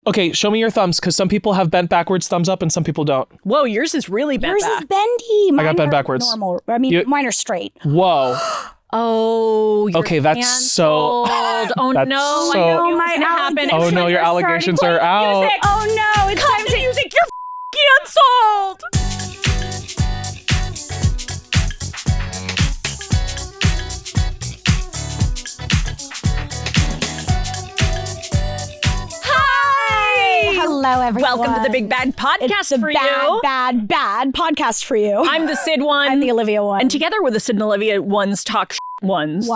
Okay, show me your thumbs, because some people have bent backwards thumbs up and some people don't. Whoa, yours is really bent Yours back. is bendy. Mine I got bent are backwards. Normal. I mean, mine are straight. Whoa. Oh, you're Okay, that's so... canceled. Oh, that's so... so- I know Oh, what's gonna happen. Oh no, your allegations are out. Music. Oh no, it's Cut the music. You're canceled. Hello, everyone. Welcome to the Big Bad Podcast It's the for you. bad podcast for you. I'm the Syd one. I'm the Olivia one. And together we're the Syd and Olivia ones talk ones.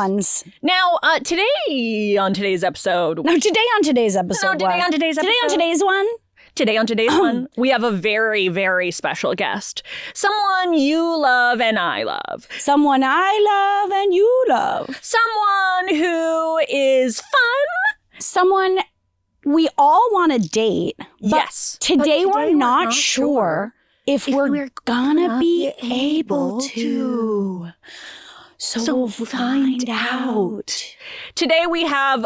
Now, today on today's episode. No, today on today's episode. Today on today's one, we have a very, very special guest. Someone you love and I love. Someone I love and you love. Someone who is fun. Someone we all want to date. But Yes. Today we're not sure if we're gonna be able to. So we'll find out. Today we have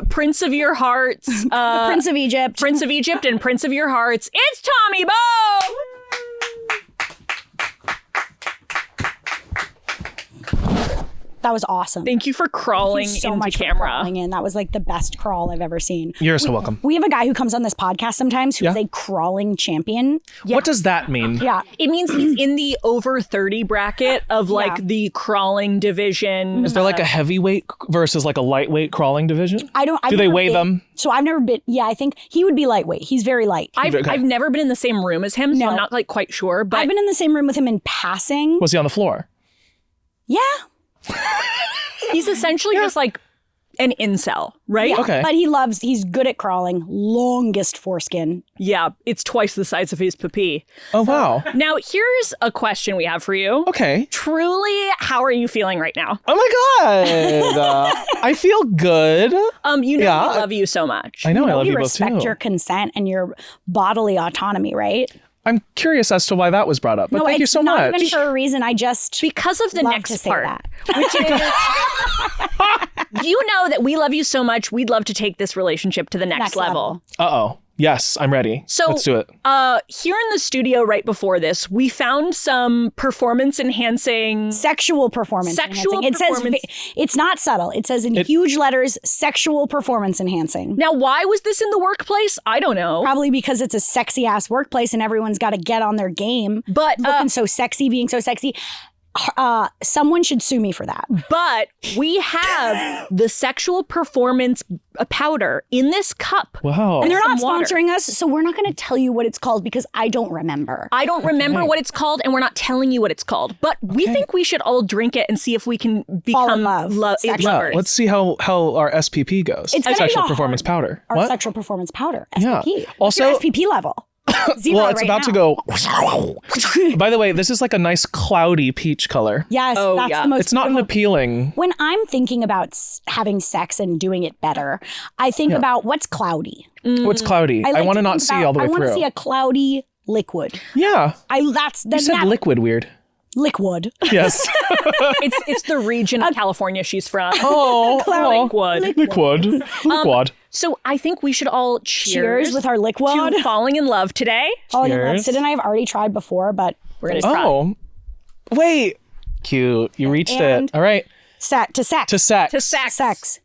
Prince of Your Hearts. The Prince of Egypt. Prince of Egypt and Prince of Your Hearts. It's Tommy Bowe! That was awesome. Thank you for crawling Thank you so into much camera. For crawling in. That was like the best crawl I've ever seen. You're so welcome. We have a guy who comes on this podcast sometimes who's a crawling champion. What does that mean? Yeah. It means he's in the over 30 bracket of like the crawling division. Is there like a heavyweight versus like a lightweight crawling division? I've Do they never weigh been- them? So I've never been. Yeah, I think he would be lightweight. He's very light. I've never been in the same room as him, so No. I'm not like quite sure. But I've been in the same room with him in passing. Was he on the floor? Yeah. he's essentially just like an incel, right? Yeah. Okay. But he's good at crawling. Longest foreskin. Yeah, it's twice the size of his pee. Oh, wow. Now, here's a question we have for you. Okay. Truly, how are you feeling right now? Oh my God. I feel good. We Yeah. love you so much. I know I love we you both too. respect your consent and your bodily autonomy, right? I'm curious as to why that was brought up, but thank you so it's not much. even for a reason. I just Because of the love next to say part, that. which is, you know that we love you so much, we'd love to take this relationship to the next level. Uh-oh. Yes, I'm ready. So let's do it. Here in the studio right before this, we found some performance-enhancing... Sexual performance Sexual enhancing. performance- It says, it's not subtle. It says in huge letters, sexual performance enhancing. Now, why was this in the workplace? I don't know. Probably because it's a sexy ass workplace and everyone's got to get on their game. But looking so sexy, being so sexy. Someone should sue me for that. But we have the sexual performance powder in this cup. Wow. And they're not Some water. sponsoring us, so we're not going to tell you what it's called because I don't remember. I don't remember what it's called, and we're not telling you what it's called. But we think we should all drink it and see if we can become love. Sexual. Yeah, lovers. let's see how our SPP goes. It's gonna be Sexual a performance hard- powder. Our What? sexual performance powder, Yeah. SPP. Also- What's your SPP level? Zero Well, it's right about to now. go. By the way, this is like a nice cloudy peach color. Yes, Oh, that's yeah. the most It's not an beautiful- appealing. When I'm thinking about having sex and doing it better, I think about what's cloudy. What's cloudy? I like want to not think see about- all the way I want through. to see a cloudy liquid. Yeah. That's You said liquid weird. liquid. Yes. It's the region of California she's from. Oh. Liquid. Liquid. So I think we should all Cheers with our liquid. to falling in love today. Falling in love. Cheers. Sid and I have already tried before, but We're gonna try. Oh. Wait. Cute. You reached And- it. All right. to sex. To sex. To sex. Sex.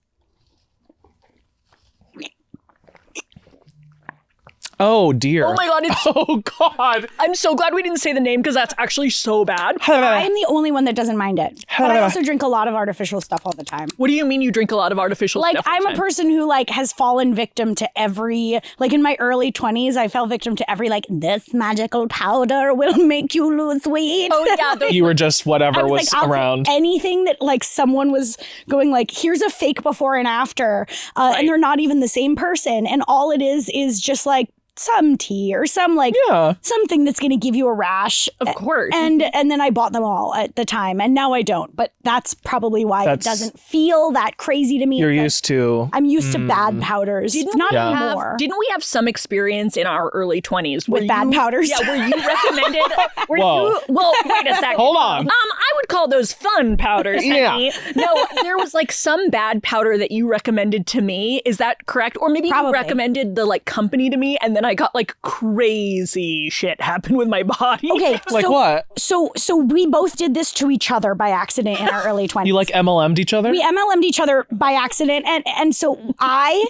Oh, dear. Oh my God! Oh, God. I'm so glad we didn't say the name because that's actually so bad. I'm the only one that doesn't mind it. But I also drink a lot of artificial stuff all the time. What do you mean you drink a lot of artificial Like, stuff? all I'm the a time? person who, like, has fallen victim to every, like, in my early 20s, I fell victim to every, like, this magical powder will make you lose weight. Oh yeah, there's You were just whatever I was, was like, I'll take around. anything that, like, someone was going, like, here's a fake before and after, and they're not even the same person. And all it is just, like, some tea or some like something that's going to give you a rash. Of course. And then I bought them all at the time, and now I don't. But that's probably why it doesn't feel that crazy to me. You're used to. I'm used to bad powders. Not anymore. Didn't we have some experience in our early 20s With bad powders? Yeah, where you recommended. Whoa. Well, wait a second. Hold on. I would call those fun powders, honey. Yeah. No, there was like some bad powder that you recommended to me. Is that correct? Or maybe Probably. you recommended the like company to me, and then I got like crazy shit happen with my body. Okay, Like so, what? So we both did this to each other by accident in our early 20s. You like MLM'd each other? We MLM'd each other by accident, and so I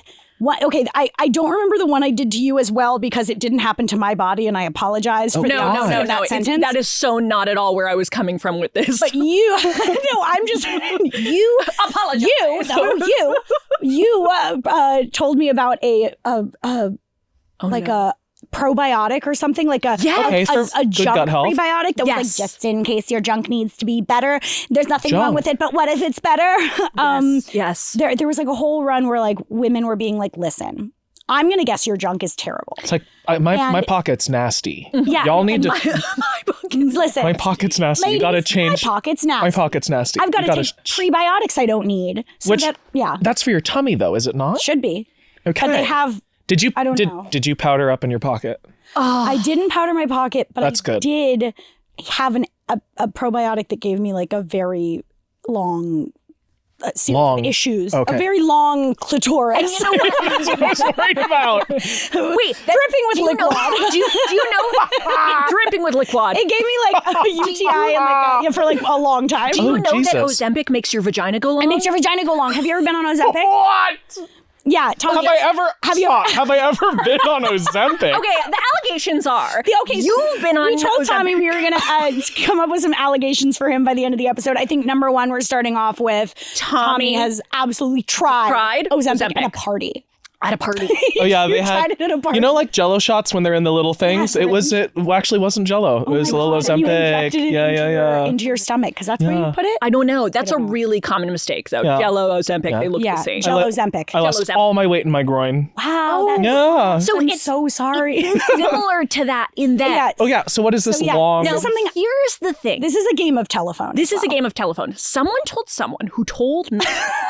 don't remember the one I did to you as well because it didn't happen to my body, and I apologize for the No, opposite of that It's- sentence. that is so not at all where I was coming from with this. But you, no, I'm just you. Apologize. You told me about a probiotic or something like a Okay, for a good junk gut health. prebiotic that was like Yes. just in case your junk needs to be better. There's nothing wrong Junk. with it, but what if it's better? Yes. There was like a whole run where like women were being like, listen, I'm gonna guess your junk is terrible. It's like my And- pocket's nasty. Yeah, Y'all need to. listen. My pocket's nasty. You gotta ladies, change. My pocket's nasty. My pocket's nasty. I've got You to gotta take prebiotics I don't need. So Which- yeah, That's for your tummy, though, is it not? should be. Okay. But they have. Did you? I don't know. Did you powder up in your pocket? I didn't powder my pocket, but That's I good. did have a probiotic that gave me like a very long series Long. of issues. Okay. A very long clitoris. And you know what? That's what I was worried about. Wait, dripping with do you know- liquid. do you know? Dripping with liquid. It gave me like a UTI and like for like a long time. Do you Oh, know that Jesus. Ozempic makes your vagina go long? It makes your vagina go long. Have you ever been on Ozempic? What? Yeah, Tommy. Have I ever been on Ozempic? Okay, the allegations are. Okay, you've been on. We told Ozempic. Tommy we were going to come up with some allegations for him by the end of the episode. I think number one, we're starting off with Tommy has absolutely tried Ozempic at a party. At a party. Oh yeah, You they had. tried it at a party. You know, like Jello shots when they're in the little things. Yes, It actually wasn't Jello. It was a little You Ozempic. injected it Yeah. into your stomach because that's where you put it. I don't know. That's a really common mistake, though. Yeah. Jello, Ozempic, Yeah. they look Yeah, the same. Jello Ozempic. I lost Ozempic. all my weight in my groin. Wow, that's Yeah. So I'm it's so sorry. similar to that in that. Yeah. Oh yeah. So what is this So, yeah, long? this is something. Here's the thing. This is a game of telephone. This is a game of telephone. Someone told someone who told me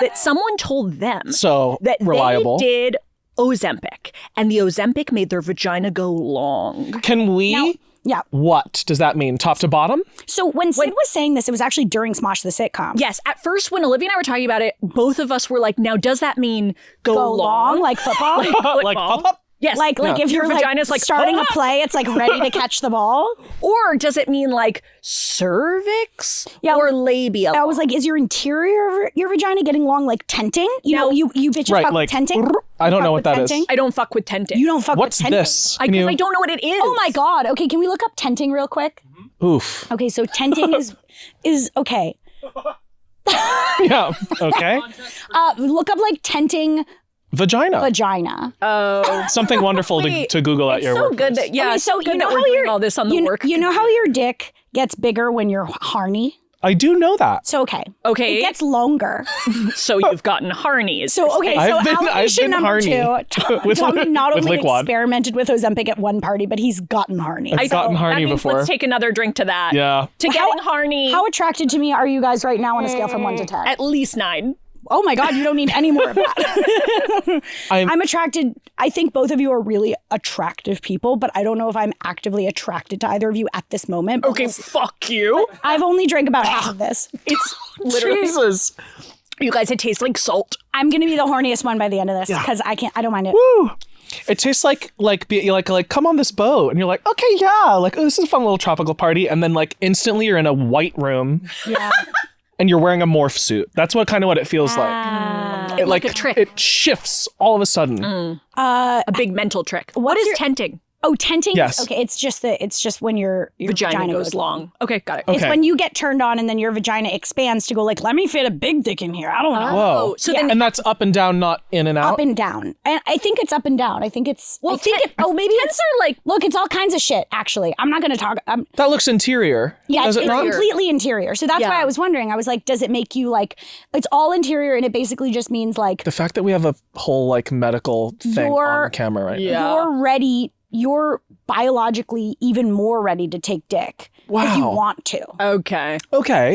that someone told them So that reliable. they did Ozempic, and the Ozempic made their vagina go long. Can we? Yeah. What does that mean? Top to bottom? So when Syd was saying this, it was actually during SMOSH the sitcom. Yes, at first when Olivia and I were talking about it, both of us were like, now does that mean go long? like football. Like pop up? Yes. Like if your you're vagina's like like starting a play, it's like ready to catch the ball. Or does it mean like cervix or labia? I was like, is your interior of your vagina getting long like tenting? You know, you bitches Right, fuck like, with tenting. I don't know what that is. tenting? I don't fuck with tenting. You don't fuck What's with tenting. this? I Can you- don't know what it is. Oh my god. Okay, can we look up tenting real quick? Oof. Okay, so tenting is okay. Yeah. Okay. Look up like tenting Vagina. Oh. Something wonderful to Google at your so work. good that, yeah, Okay, so so good you know that how we're doing your all this on the work. You know how your dick gets bigger when you're horny? I do know that. So okay. Okay. It gets longer. So you've gotten harnies. So okay, so I've been allegation number horny. 2. With- Tommy not with only liquid. experimented with Ozempic at one party, but he's gotten horny. I've gotten horny that means before. Let's take another drink to that. Yeah. To getting horny. How attracted to me are you guys right now on a scale from 1 to 10? At least 9. Oh my God, you don't need any more of that. I'm attracted. I think both of you are really attractive people, but I don't know if I'm actively attracted to either of you at this moment. Okay, fuck you. I've only drank about half of this. It's literally. Jesus. You guys, it tastes like salt. I'm gonna be the horniest one by the end of this because I don't mind it. Woo. It tastes like come on this boat, and you're like, okay, yeah, like this is a fun little tropical party, and then like instantly you're in a white room. Yeah. And you're wearing a morph suit. That's what it feels like. It like a trick. It shifts all of a sudden. A big mental trick. What is your- tenting? Oh, tenting. Yes. Okay, it's just when your Vagina goes long. Okay, got it. Okay. It's when you get turned on and then your vagina expands to go like, let me fit a big dick in here. I don't know. Whoa. So then And that's up and down, not in and out. Up and down. And I think it's up and down. I think it's. Well, I think maybe it's like. Look, it's all kinds of shit. Actually, I'm not going to talk. That looks interior. Yeah, Does it's it not? completely interior. So that's Yeah. why I was wondering. I was like, does it make you like? It's all interior, and it basically just means like The fact that we have a whole like medical thing on camera right now. you're ready. You're biologically even more ready to take dick if you want to. Okay.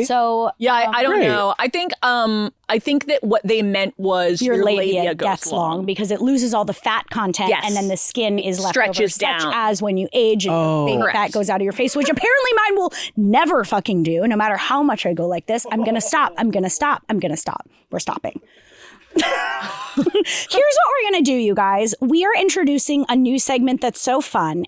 So I don't know. I think that what they meant was your labia gets long because it loses all the fat content, and then the skin is left stretches over, down. such as when you age and your baby fat goes out of your face, which apparently mine will never fucking do. No matter how much I go like this, I'm gonna stop. We're stopping. Here's what we're gonna do, you guys. We are introducing a new segment that's so fun.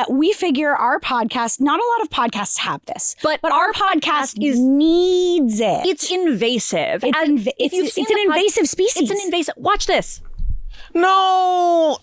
We figure our podcast, not a lot of podcasts have this, but our podcast needs it. It's invasive. It's an invasive species. It's an invasive. Watch this. No.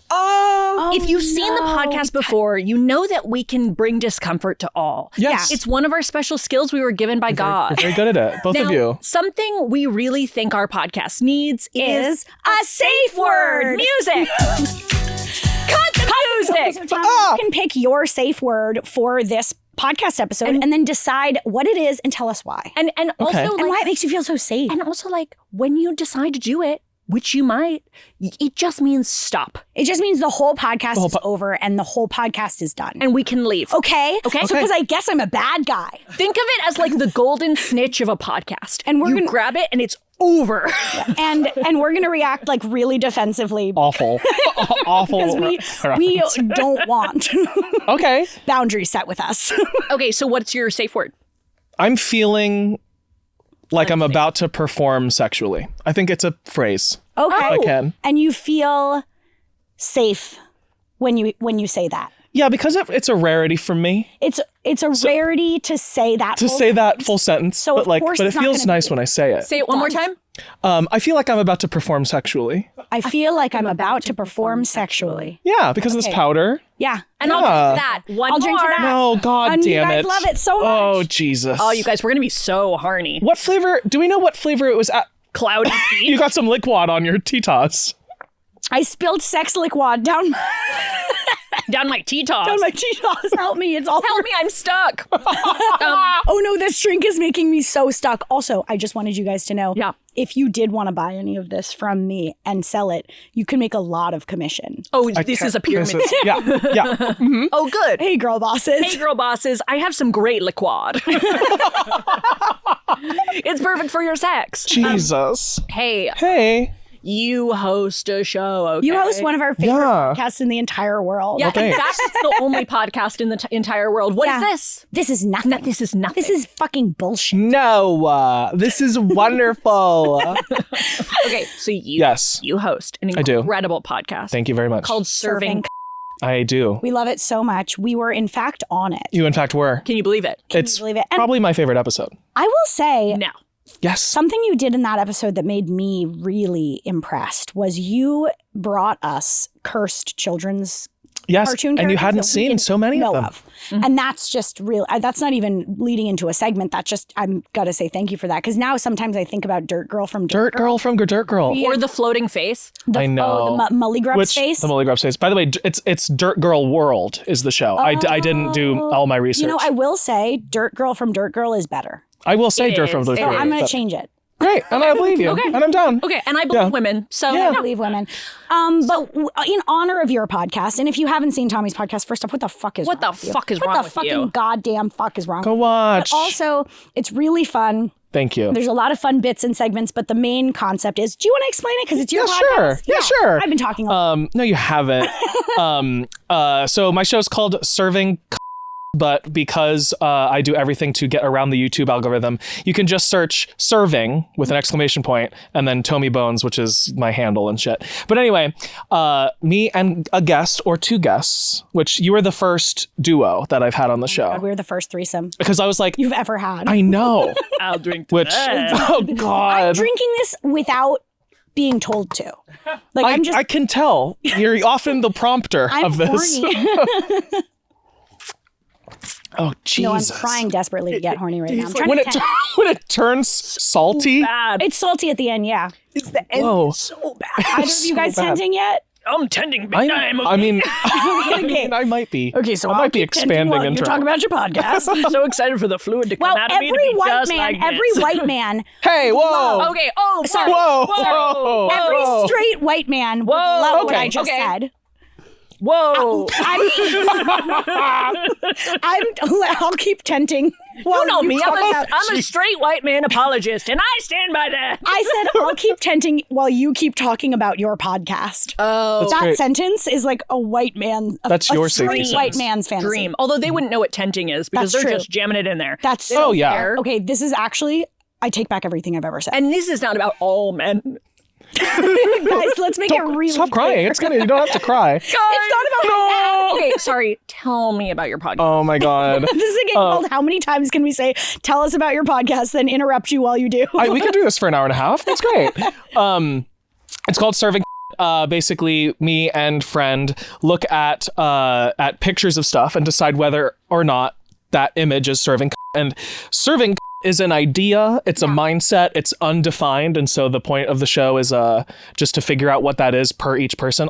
If you've seen the podcast before, you know that we can bring discomfort to all. Yes. It's one of our special skills we were given by God. You're very good at it, both of you. Something we really think our podcast needs is a safe word. Music. Cut the music. So Tom, you can pick your safe word for this podcast episode and then decide what it is and tell us why. And also and why it makes you feel so safe. And also, like, when you decide to do it, which you might, it just means stop. It just means the whole podcast is over and the whole podcast is done. And we can leave. Okay? So because I guess I'm a bad guy. Think of it as like the golden snitch of a podcast. And we're gonna grab it and it's over. And we're going to react like really defensively. Awful. Awful. Because we don't want boundaries set with us. Okay, so what's your safe word? I'm feeling like I'm about to perform sexually. I think it's a phrase. Okay. I can. And you feel safe when you say that. Yeah, because it's a rarity for me. It's a rarity to say that. Full sentence. So but it feels nice when I say it. Say it one more time. I feel like I'm about to perform sexually. I feel like I'm about to perform sexually. Yeah, because of this powder. Yeah. And I'll drink to that. I'll drink to that. No, God damn it. You guys love it so much. Oh, Jesus. Oh, you guys, we're going to be so horny. What flavor? Do we know what flavor it was at? Cloudy peach. You got some liquid on your Titas. I spilled sex liquid down down my Titas. Down my Titas. Help me. It's all Help me. I'm stuck. Oh no, this drink is making me so stuck. Also, I just wanted you guys to know, if you did want to buy any of this from me and sell it, you can make a lot of commission. Oh, this is a pyramid. Yeah. Mm-hmm. Oh, good. Hey, girl bosses. Hey, girl bosses. I have some great liquid. It's perfect for your sex. Jesus. Hey. You host a show, okay? You host one of our favorite podcasts in the entire world. Yeah, in fact, it's the only podcast in the entire world. What is this? This is nothing. This is nothing. This is fucking bullshit. No, this is wonderful. Okay, so you host an incredible podcast. Thank you very much. Called Serving. I do. We love it so much. We were, in fact, on it. You, in fact, were. Can you believe it? It's probably my favorite episode. I will say... No. Yes. Something you did in that episode that made me really impressed was you brought us cursed children's cartoon and you hadn't seen so many of them. Mm-hmm. And that's just real. That's not even leading into a segment. That's just, I'm got to say thank you for that. Because now sometimes I think about Dirt Girl from Dirt Girl. Or the floating face. I know. The Mully Grub's face. The Mully Grub's face. By the way, it's Dirt Girl World is the show. I didn't do all my research. You know, I will say Dirt Girl from Dirt Girl is better. I will say Dirt from Dirt Girl. So I'm going to change it. Great, and I believe you, and I'm down. Okay, and I believe women, so I believe women. But in honor of your podcast, and if you haven't seen Tommy's podcast, first off, what the fuck is wrong with you? What the fucking goddamn fuck is wrong? Go watch. But also, it's really fun. Thank you. There's a lot of fun bits and segments, but the main concept is, do you want to explain it? Because it's your podcast. Yeah, sure. I've been talking a lot. No, you haven't. So my show's called Serving, but because I do everything to get around the YouTube algorithm, you can just search Serving with an exclamation point and then Tommy Bones, which is my handle and shit. But anyway, me and a guest or two guests, which you were the first duo that I've had on the show. God, we were the first threesome. Because I was like... You've ever had. I know. I'll drink which, oh, God. I'm drinking this without being told to. Like I can tell. You're often the prompter of this. Horny. Oh, Jesus. No, I'm trying desperately to get horny right now. When it turns salty? It's salty at the end, yeah. It's the end so bad. Either of you guys tending yet? I'm tending big time. I mean, I might be. Okay, so I might be expanding into you talk about your podcast. I'm so excited for the fluid to come out of me. Every white man. Hey, whoa. Okay, oh, sorry. Whoa. Every straight white man would love what I just said. Whoa. I'll keep tenting. You know me. I'm a straight white man apologist, and I stand by that. I said I'll keep tenting while you keep talking about your podcast. Oh, that sentence is like a white man. That's your safety white man's fantasy. Dream. Although they wouldn't know what tenting is because That's they're true. just jamming it in there. That's so fair. Okay, this is actually. I take back everything I've ever said. And this is not about all men. Guys, let's make it really Stop crying. clear. It's gonna. You don't have to cry. It's not about Okay, sorry. Tell me about your podcast. Oh my god. This is a game called How Many Times Can We Say, tell us about your podcast, then interrupt you while you do. We can do this for an hour and a half. That's great. It's called Serving. Basically, me and friend look at pictures of stuff and decide whether or not that image is serving. And serving is an idea. It's a mindset. It's undefined. And so the point of the show is just to figure out what that is per each person.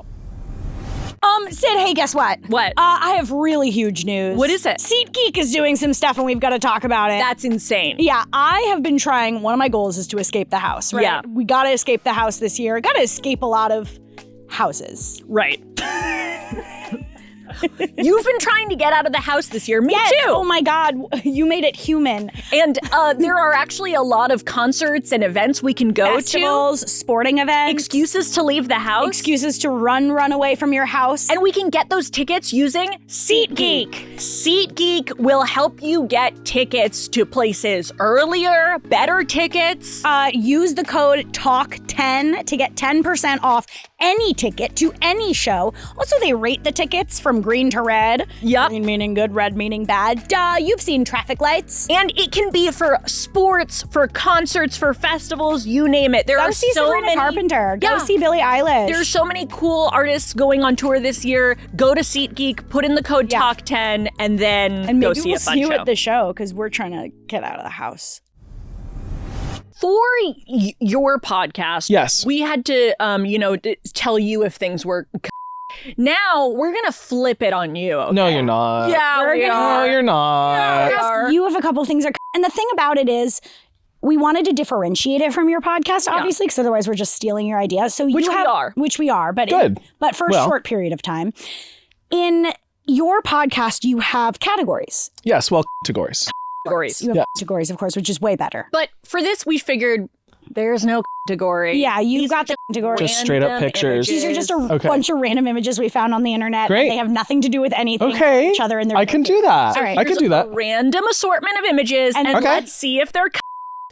Syd, hey, guess what? What? I have really huge news. What is it? Syd Geek is doing some stuff and we've got to talk about it. That's insane. Yeah, I have been trying, one of my goals is to escape the house, right? Yeah. We got to escape the house this year. Got to escape a lot of houses. Right. You've been trying to get out of the house this year. Me too. Oh my God, you made it human. And there are actually a lot of concerts and events we can go Festivals, sporting events. Excuses to leave the house. Excuses to run away from your house. And we can get those tickets using SeatGeek. SeatGeek will help you get tickets to places earlier, better tickets. Use the code TALK10 to get 10% off any ticket to any show. Also, they rate the tickets from green to red. Yep. Green meaning good, red meaning bad. You've seen traffic lights. And it can be for sports, for concerts, for festivals, you name it. There Go are see so Sabrina many. Carpenter. Go Yeah. see Billie Eilish. There's so many cool artists going on tour this year. Go to SeatGeek, put in the code TALK10, and then and go maybe see we'll a fun see you show. at the show because we're trying to get out of the house. For your podcast, Yes. we had to, tell you if things were. Now we're gonna flip it on you. Okay? No, you're not. Yeah, we No, are. you're not. Yeah, we are. You have a couple things. And the thing about it is, we wanted to differentiate it from your podcast, obviously, because otherwise we're just stealing your idea. So Which you we have, are. which we are, but Good. but for a Well. short period of time. In your podcast, you have categories. Yes, well, categories. Categories. You have Yeah. categories, of course, which is way better. But for this, we figured there's no category. Yeah, you These got are the categories. Just straight up random pictures. These are just a Okay. bunch of random images we found on the internet. Great. They have nothing to do with anything Okay. with each other. And they're I can do that. All right. I can do that. A random assortment of images, and Okay. let's see if they're.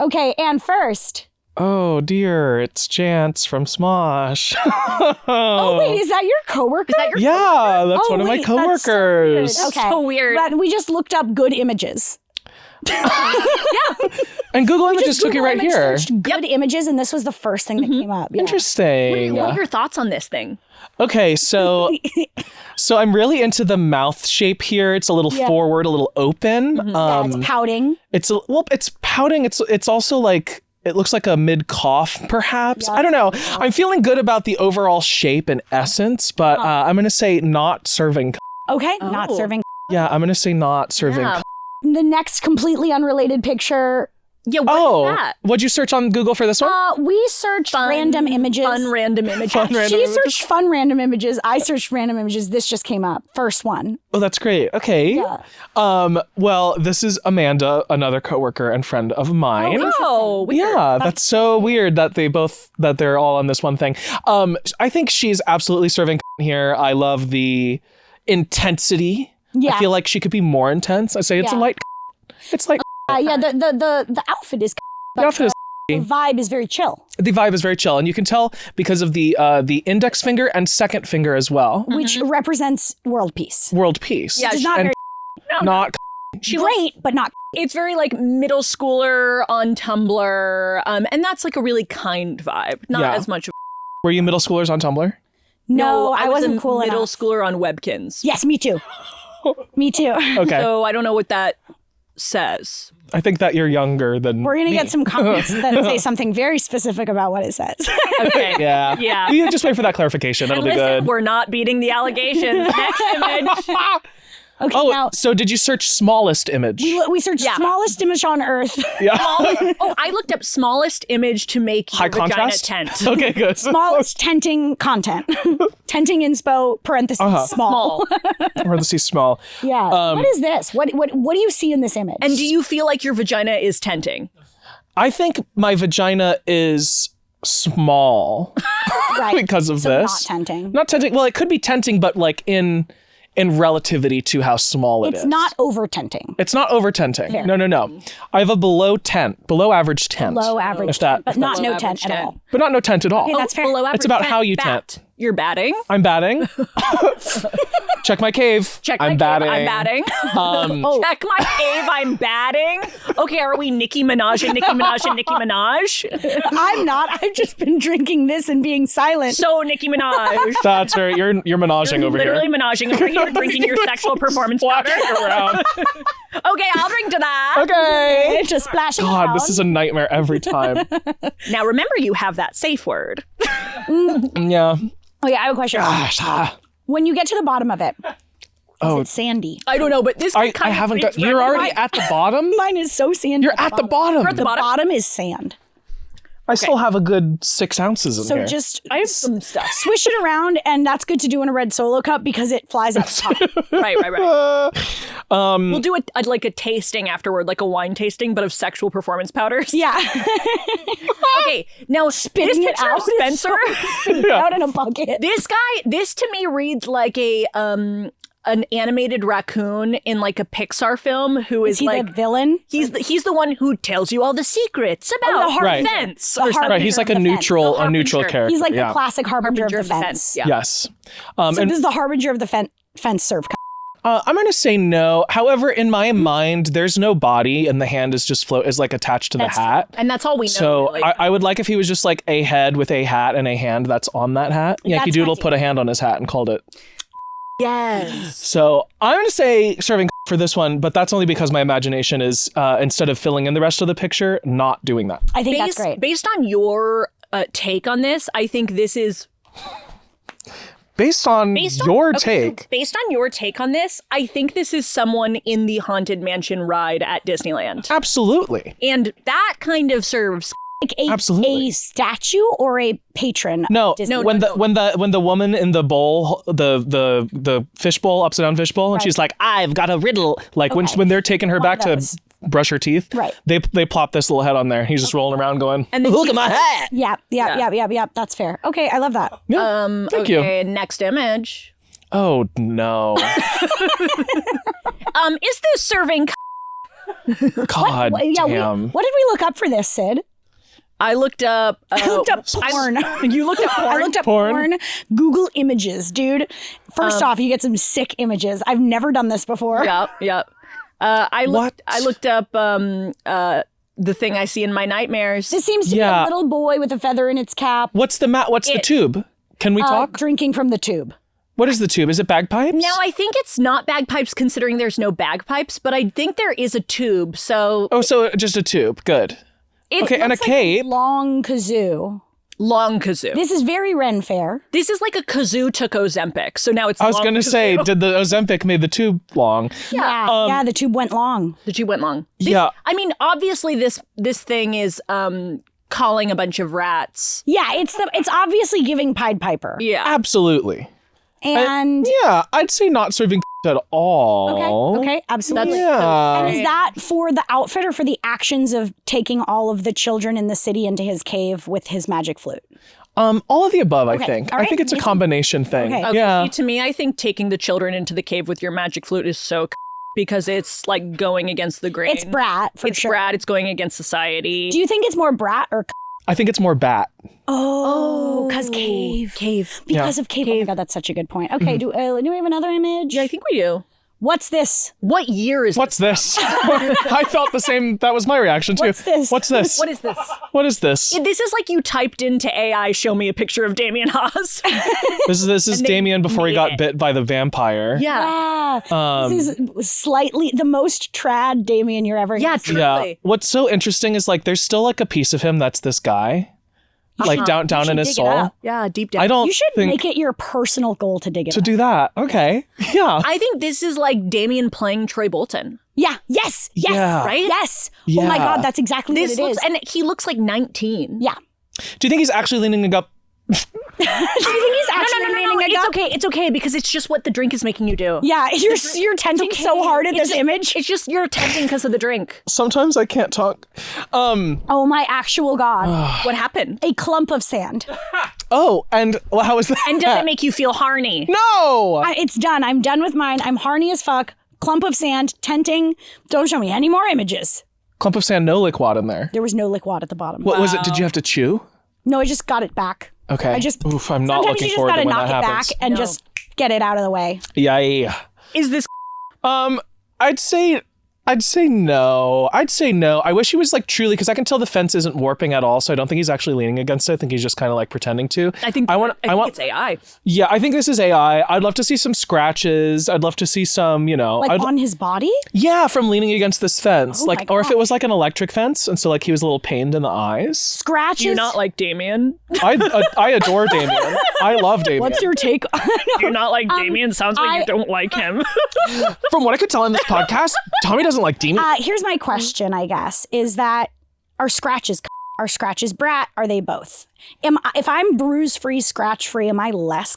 Okay, and first. Oh dear, it's Chance from SMOSH. Oh, wait, is that your coworker? Is that your Yeah, that's Oh, one of my wait, that's so coworkers. weird. Okay. So weird. But we just looked up good images. And Google Images Just took Google you right image here. searched good images, and this was the first thing that came up. Yeah. Interesting. What are your thoughts on this thing? Okay, so I'm really into the mouth shape here. It's a little Yeah. forward, a little open. Yeah, it's pouting. It's pouting. It's also like it looks like a mid cough, perhaps. I don't know. I'm feeling good about the overall shape and essence, but I'm gonna say not serving. Okay, not Oh. serving. Yeah, I'm gonna say not serving. Yeah. The next completely unrelated picture. Yeah, what is that? What'd you search on Google for this one? We searched random images. Fun random images. Fun random She images? searched fun random images. I searched random images. This just came up. First one. Oh, that's great. Okay. Yeah. Well, this is Amanda, another coworker and friend of mine. Oh, weird. Yeah, that's so weird that they're all on this one thing. I think she's absolutely serving here. I love the intensity. Yeah. I feel like she could be more intense. I say it's a Yeah. light. It's like Yeah, the outfit is. the outfit is. The vibe is very chill, The vibe is very chill, and you can tell because of the index finger and second finger as well. which represents world peace. World peace. Yeah, Which is not and very not. She looks- great, but not. It's very like middle schooler on Tumblr, and that's like a really kind vibe. Not Yeah. as much. Were you middle schoolers on Tumblr? No, I was wasn't a cool middle enough. schooler on Webkins. Yes, me too. Me too. Okay, So I don't know what that says. I think that you're younger than. We're gonna me. get some comments that say something very specific about what it says. Okay. Yeah. Yeah. You just wait for that clarification. That'll be Listen, good. we're not beating the allegations. Next image. Okay, Oh, now so did you search smallest image? we searched smallest image on Earth. Yeah. I looked up smallest image to make your High vagina contrast? tent. Okay, good. Smallest tenting content. Tenting inspo, parentheses, small. Parentheses small. Yeah. What is this? What do you see in this image? And do you feel like your vagina is tenting? I think my vagina is small right. because of so this. not tenting. Not tenting. Well, it could be tenting, but like in relativity to how small it is. It's not over tenting. It's not over tenting. Fair. No. I have a below average tent. Low average If that- tent, but not below no average tent at tent. all. But not no tent at all. Okay, that's fair. Below average It's about tent. how you Bat. tent. You're batting. I'm batting. Check my cave. Check my I'm cave. batting. I'm batting. Check my cave. I'm batting. Okay, are we Nicki Minaj and Nicki Minaj and Nicki Minaj? I'm not. I've just been drinking this and being silent. So Nicki Minaj. That's right. You're menaging over Literally here. menaging over here, drinking your sexual performance powder. Splashing around. Okay, I'll drink to that. Okay. It's just splashing God, around. this is a nightmare every time. Now remember, you have that safe word. Yeah. Okay, I have a question. Gosh. When you get to the bottom of it, Oh, it's sandy. I don't know, but this I kind of haven't got. reads You're right- already at the bottom. Mine is so sandy. You're at the bottom. The bottom is sand. I still have a good 6 ounces in So here. just I have some stuff. swish it around, and that's good to do in a red Solo cup because it flies out the top. Right. We'll do like a tasting afterward, like a wine tasting, but of sexual performance powders. Yeah. Okay, now Spitting this it picture out of Spencer. Out in a bucket. This to me reads like an animated raccoon in like a Pixar film who is Is he like the villain? he's the one who tells you all the secrets about the Right. fence. The or something. Right, he's like a The fence. neutral Harbinger. character. He's like yeah. the classic harbinger, Harbinger of the fence. Yeah. Yes. So And this is the harbinger of the fence serve. I'm going to say no. However, in my mind, there's no body, and the hand is just is like attached to the hat. And that's all we know. So really. I would like if he was just like a head with a hat and a hand that's on that hat. Yankee That's Doodle my put a hand on his hat and called it. yes. So I'm going to say serving for this one, but that's only because my imagination is, instead of filling in the rest of the picture, not doing that. I think that's great. Based on your take on this, I think this is Based on your take. Based on your take on this, I think this is someone in the Haunted Mansion ride at Disneyland. Absolutely. And that kind of serves Like Absolutely. a statue or a patron. No, Disney. when the woman in the bowl, the fishbowl, upside down fishbowl, and she's like, "I've got a riddle." Like when they're taking her back to those. brush her teeth, Right. They plop this little head on there. He's just rolling around going, And then "Look at my hat." Yeah. That's fair. Okay, I love that. Yeah, thank you. okay, next image. Oh no, Is this serving God Yeah, damn. what did we look up for this, Syd? I looked up I looked up porn. You looked up porn? I looked up Porn? porn. Google images, dude. First off, you get some sick images. I've never done this before. Yep. I What? looked up the thing I see in my nightmares. This seems to be Yeah. a little boy with a feather in its cap, What's the tube? Can we talk? drinking from the tube. What is the tube? Is it bagpipes? Now, I think it's not bagpipes considering there's no bagpipes, but I think there is a tube. So Oh, so just a tube. Good. it's Okay, and a cape. Long kazoo. long kazoo. This is very Ren Fair. This is like a kazoo took Ozempic. So now it's I was long gonna kazoo. say, did the Ozempic made the tube long? Yeah, the tube went long. The tube went long. Yeah. I mean, obviously this thing is calling a bunch of rats. Yeah, it's obviously giving Pied Piper. Yeah. Absolutely. And Yeah, I'd say not serving at all. okay, absolutely. Yeah. And is that for the outfit or for the actions of taking all of the children in the city into his cave with his magic flute? All of the above, I Okay, think. all I right, think it's a amazing. combination thing. Okay. Okay, Yeah. see, to me, I think taking the children into the cave with your magic flute is so because it's like going against the grain. It's brat for It's sure. brat. It's going against society. Do you think it's more brat or I think it's more bat. Oh, because cave. Because of cave. Oh my god, that's such a good point. Okay, do we have another image? Yeah, I think we do. What's this? What year is What's this? I felt the same. That was my reaction too. What's this? What's this? What is this? What is this? This is like you typed into AI, show me a picture of Damien Haas. This is they Damien before he made got it. bit by the vampire. Yeah. This is slightly the most trad Damien you're ever Yeah, gonna see. truly. Yeah. What's so interesting is like there's still like a piece of him that's this guy. like down in his soul. Yeah, deep down. I don't. You should think make it your personal goal to dig it to up. do that. Okay. Yeah. I think this is like Damien playing Troy Bolton. Yeah. Yes. Yes. Yeah. Right? Yes. Oh my Yeah. God, that's exactly This what it looks, is. and he looks like 19. Yeah. Do you think he's actually leaning up? Do you think he's actually leaning a It's gut? okay. It's okay because it's just what the drink is making you do. Yeah, you're tenting so hard at It's this just- image. It's just you're tenting because of the drink. Sometimes I can't talk. Oh my actual God. What happened? A clump of sand. Oh, and well, how is that? And does it make you feel horny? No. It's done. I'm done with mine. I'm horny as fuck. Clump of sand, tenting. Don't show me any more images. Clump of sand, no liquid in there. There was no liquid at the bottom. What was it? Did you have to chew? No, I just got it back. Okay. Sometimes I'm not looking you just forward gotta to when knock that it happens. back and just get it out of the way. Yeah. Is this I'd say no. I wish he was like truly, because I can tell the fence isn't warping at all, so I don't think he's actually leaning against it. I think he's just kind of like pretending to. I think it's AI. Yeah, I think this is AI. I'd love to see some scratches. I'd love to see some, Like on his body? yeah, from leaning against this fence. Oh like, my or if God. it was like an electric fence, and so like he was a little pained in the eyes. Scratches? Do you not like Damien? I adore Damien. I love Damien. What's your take on Do you not like Damien? Sounds like you don't like him. From what I could tell in this podcast, Tommy doesn't like Damien. Here's my question, I guess, is that are scratches brat? Are they both? If I'm bruise free, scratch free, am I less?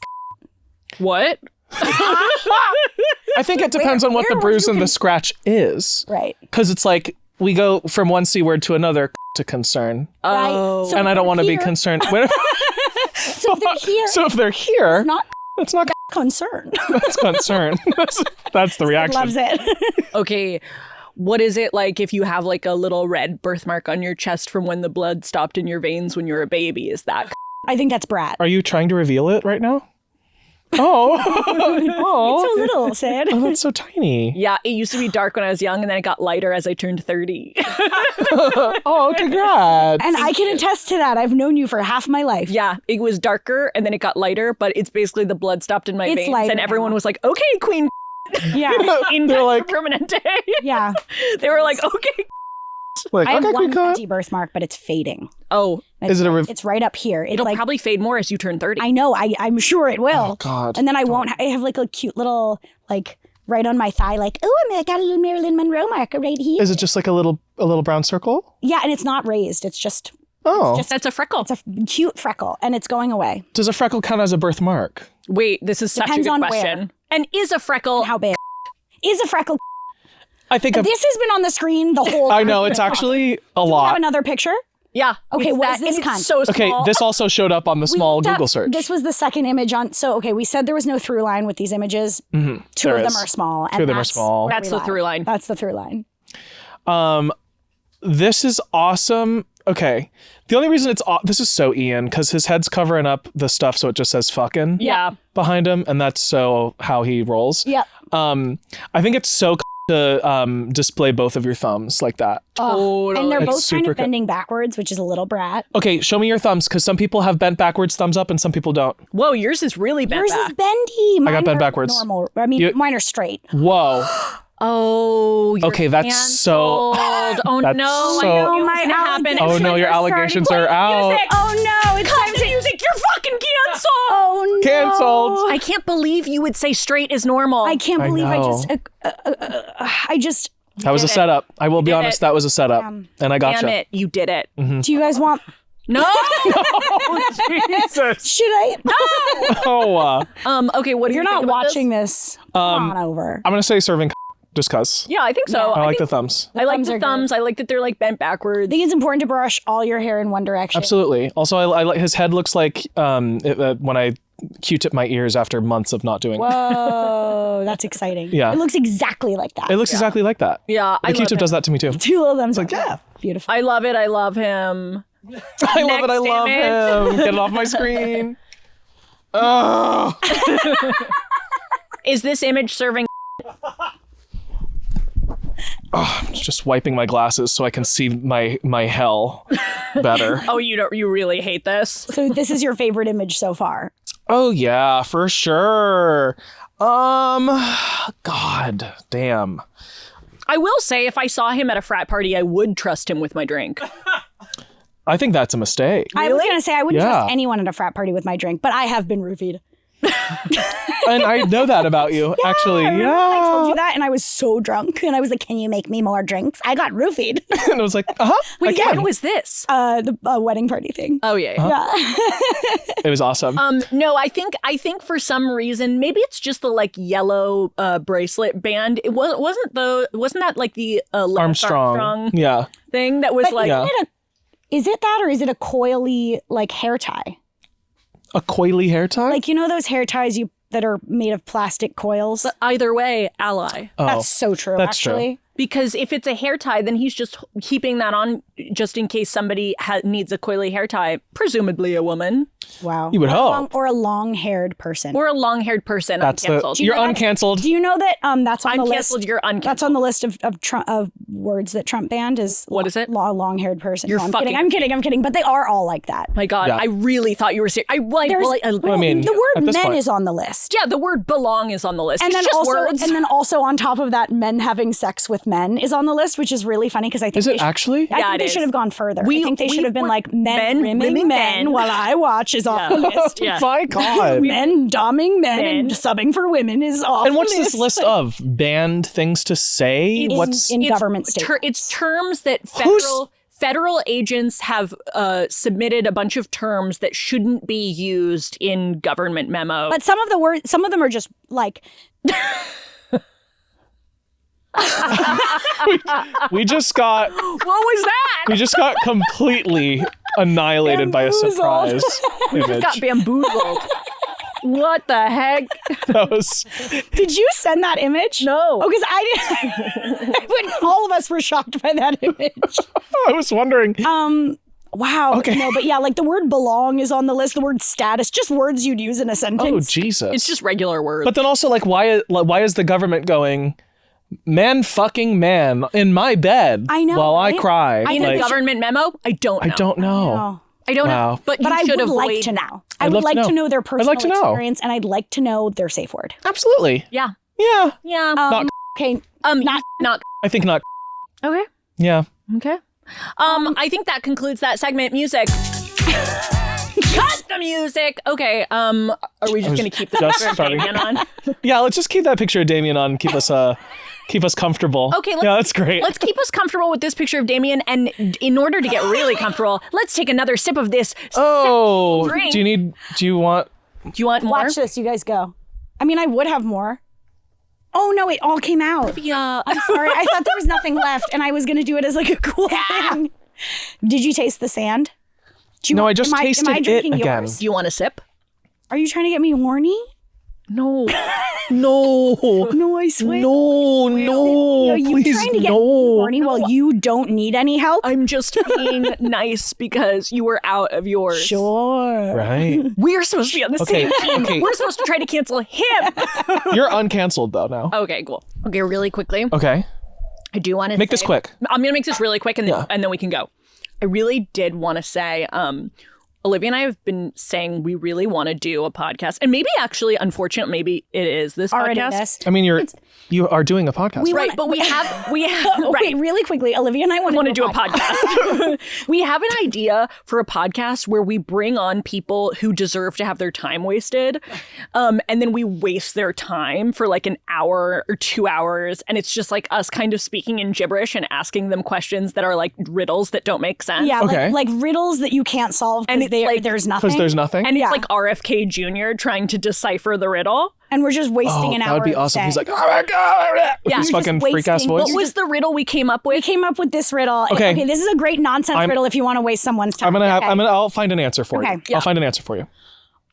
What? I think it depends on what the where bruise you and the can- scratch is. Right. Because it's like we go from one C word to another to concern. Right. Oh. So And I don't want to be concerned. So if they're here, So if they're here, not it's not concern. that's concern. That's the reaction. Loves it. Okay. What is it like if you have like a little red birthmark on your chest from when the blood stopped in your veins when you were a baby? Is that? I think that's brat. Are you trying to reveal it right now? Oh. Oh. It's so little, Syd. Oh, that's so tiny. Yeah, it used to be dark when I was young and then it got lighter as I turned 30. Oh, congrats. And I can attest to that. I've known you for half my life. Yeah, it was darker and then it got lighter, but it's basically the blood stopped in my It's veins. lighter And everyone now. was like, okay, Queen Yeah. in They're like- Permanente. Yeah. They were like, okay. like, I have okay, one quick cut. empty birthmark, but it's fading. Oh, Is it a It's right up here. It's it'll like probably fade more as you turn 30. I know. I'm sure it will. Oh, God. And then I won't. I have like a cute little like right on my thigh, like I got a little Marilyn Monroe marker right here. Is it just like a little brown circle? Yeah, and it's not raised. It's just Oh. That's a freckle. it's a cute freckle, and it's going away. Does a freckle count as a birthmark? Wait, this is such a Depends good on question. where. And is a freckle How big is a freckle? I think This has been on the screen the whole. I know it's actually a Do you have lot. another picture? Yeah. Okay, it's what that- is this and kind? It's so Okay, small. this also showed up on the small looked up- Google search. This was the second image on. So okay, we said there was no through line with these images. Two There of them is. are small. Two of them are small. That's the through line. That's the through line. This is awesome. Okay. The only reason this is so Ian, because his head's covering up the stuff so it just says fucking Yeah. behind him, and that's so how he rolls. Yep. I think it's so to display both of your thumbs like that. Totally. And they're It's both kind super of bending backwards, which is a little brat. Okay, show me your thumbs, because some people have bent backwards thumbs up and some people don't. Whoa, yours is really bent Yours back. is bendy. Mine got bent are backwards. Normal. I mean, mine are straight. Whoa. Oh, you're Okay, that's so- canceled. Oh That's so. so- I knew it Oh, was my gonna happen. Oh no, your allegations are out. Music. Oh no, it's Cut the music. You're fucking canceled. Oh no. Canceled. I can't believe you would say straight is normal. I can't I believe I know. just That was a did it. setup. I will be did honest, it. that was a setup. Damn. And I Damn gotcha. it, you did it. do you guys want No. Jesus. should I Oh, Okay. What do You're you not think about watching this? this. Come on over. I'm going to say serving just because. Yeah, I think so. I like think the thumbs. I like thumbs the are thumbs. I like that they're like bent I backwards. think it's important to brush all your hair in one direction. Absolutely. Also, I like his head looks like when I Q-tip my ears after months of not doing it. Whoa, that's exciting. Yeah. It looks exactly like that. It looks exactly like that. Yeah, I The love Q-tip him. does that to me too. Two of them. Like, yeah. Beautiful. I love it. I love him. I love it. I Next love image. him. Get it off my screen. Oh. Is this image serving? I'm just wiping my glasses so I can see my hell better. Oh, you really hate this? So this is your favorite image so far. Oh yeah, for sure. God damn. I will say, if I saw him at a frat party, I would trust him with my drink. I think that's a mistake. I was going to say I wouldn't Yeah. trust anyone at a frat party with my drink, but I have been roofied. And I know that about you, actually. I remember I told Yeah. you that, and I was so drunk, and I was like, "Can you make me more drinks?" I got roofied. And I was like, I Wait, can. when was this? The wedding party thing. Oh yeah. Yeah. It was awesome. No, I think for some reason, maybe it's just the like yellow bracelet band. Wasn't that like the Lance Armstrong. Yeah. thing that was But like Yeah. is it that, or is it a coily like hair tie? A coily hair tie? Like, you know those hair ties that are made of plastic coils? either way, ally. Oh, That's so true, that's true. actually. Because if it's a hair tie, then he's just keeping that on just in case somebody needs a coily hair tie, presumably a woman Wow. You would hope. Or a long-haired person. or a long-haired person. That's Uncanceled. you're uncanceled. Do you know that that's on the list? Uncanceled, you're uncanceled. That's on the list of words that Trump banned is What is it? Long-haired person. You're No, I'm fucking kidding. I'm kidding. But they are all like that. My God, Yeah. I really thought you were serious. I mean, the at word this men point- is on the list. yeah, the word belong is on the list. And It's then just also, words. and then also on top of that, men having sex with men is on the list, which is really funny because I think Is it actually? I Yeah, think it they is. should have gone further. We- I think they we should have been were like men rimming rimming men men. while I watch is off the list. Yeah. My God. Men doming men Men. and subbing for women is off. And what's the this list of? Banned things to say? in, What's in government statements? It's terms that Who's- federal agents have submitted a bunch of terms that shouldn't be used in government memo. But some of them are just like we just got what was that? we just got completely annihilated by a Bamboozled. surprise image. Got bamboozled. What the heck? That was Did you send that image? No. Oh, because I didn't. All of us were shocked by that image. I was wondering. Wow. Okay. No, but yeah, like the word belong is on the list. The word status, just words you'd use in a Oh sentence. Jesus. It's just regular words. But then also like why is the government going man fucking man in my bed I know, while right? I cry? in a Like, government memo? I don't know. I don't know. Oh. I don't Wow. know. But But you I should would like avoid to know. I'd I would love to like to know. know their personal like to know. experience, and I'd like to know their safe word. Absolutely. Yeah. Yeah. Yeah. Not Okay. not I think not. okay. Yeah. Okay. I think that concludes that segment. Music. Cut the music. Okay. Are we just gonna keep the just picture of starting. Damien on? Yeah, let's just keep that picture of Damien on and keep us comfortable. Okay, yeah, that's great. Let's keep us comfortable with this picture of Damien, and in order to get really comfortable, let's take another sip of this. Oh, drink. do you want Do you want more? Watch this. You guys go. I mean, I would have more. Oh no! It all came out. Yeah. I'm sorry. I thought there was nothing left, and I was gonna do it as like a cool thing. Did you taste the sand? Do you No, want- I just am tasted am I it drinking again. yours? Do you want a sip? Are you trying to get me horny? No. No. No, I swear. No, no, Are you please, trying to get me no. horny while you don't need any help? I'm just being nice because you were out of yours. Sure. Right. We're supposed to be on the Okay, same team. okay. We're supposed to try to cancel him. You're uncanceled though now. Okay, cool. Okay, really quickly. Okay. I do want to Make this quick. I'm going to make this really quick and then, Yeah. and then we can go. I really did want to say, Olivia and I have been saying we really want to do a podcast, and maybe actually, unfortunately, maybe it is this Already podcast. this. I mean, you are doing a podcast. We Right, wanna- but we have Oh, right. wait, really quickly, Olivia and I want to do a podcast. We have an idea for a podcast where we bring on people who deserve to have their time wasted. And then we waste their time for like an hour or 2 hours. And it's just like us kind of speaking in gibberish and asking them questions that are like riddles that don't make sense. Yeah, Okay. like riddles that you can't solve And because it's like- there's nothing. Because there's nothing. And it's Yeah. like RFK Jr. trying to decipher the riddle. and we're just wasting an that hour. would be of awesome. the He's day. like, oh my god, with Yeah. his You're just fucking freak ass wasting- voice. What was the riddle we came up We with? came up with this riddle. Okay. this is a great nonsense riddle if you want to waste someone's time. Okay. I'll find an answer for Okay. you. Yeah. I'll find an answer for you.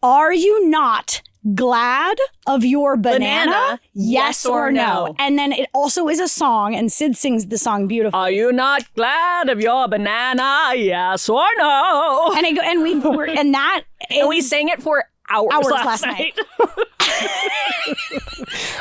Are you not glad of your banana? Banana, yes or no? And then it also is a song, and Syd sings the song beautifully. Are you not glad of your banana? Yes or no? And I go, and that is, And we sang it for hours last night.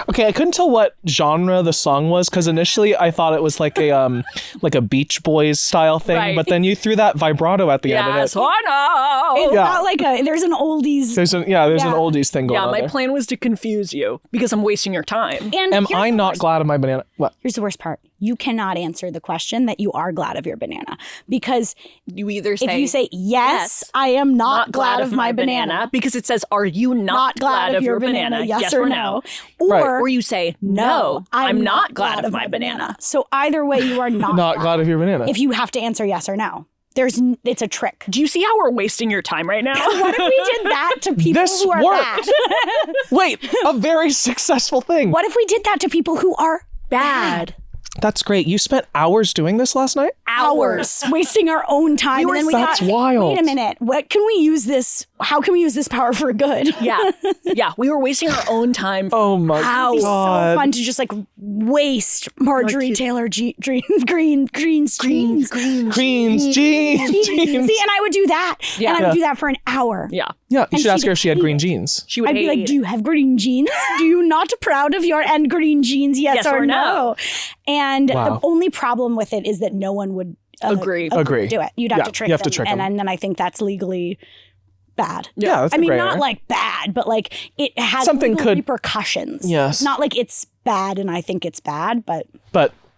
Okay, I couldn't tell what genre the song was because initially I thought it was like a Beach Boys style thing, Right. but then you threw that vibrato at the end of Yes it. or no? it's Yeah. not like there's an oldies. There's an Yeah. oldies thing going Yeah, on my there. plan was to confuse you because I'm wasting your time. And Am here's I the not worst- glad of my banana? What? Here's the worst part. you cannot answer the question that you are glad of your banana. Because you either say, if you say, yes, I am not glad of my banana. Because it says, are you not glad of your banana? Yes or no? Or you say, no, I'm not glad of my banana. So either way, you are not glad of your banana. If you have to answer yes or no. It's a trick. Do you see how we're wasting your time right now? What if we did that to people who are worked. bad? Wait, a very successful thing. What if we did that to people who are bad? That's great. You spent hours doing this last night? Hours. Wasting our own time. And then we That's thought, wild. wait a minute. What can we use this? How can we use this power for good? Yeah. We were wasting our own time. Oh my God. It's so fun to just like waste Marjorie Taylor Greene's jeans. Green's jeans. See, and I would do that. Yeah. And I would do that for an hour. Yeah. Yeah, you should ask her if she had green jeans. She would I'd be like, do you have green jeans? Do you not proud of your and green jeans? Yes or no? And the only problem with it is that no one would agree. Do it. You'd have to trick them. And then I think that's legally bad. Yeah, that's I mean, not like bad, but like it has something legal repercussions. Yes. Not like it's bad and I think it's bad, but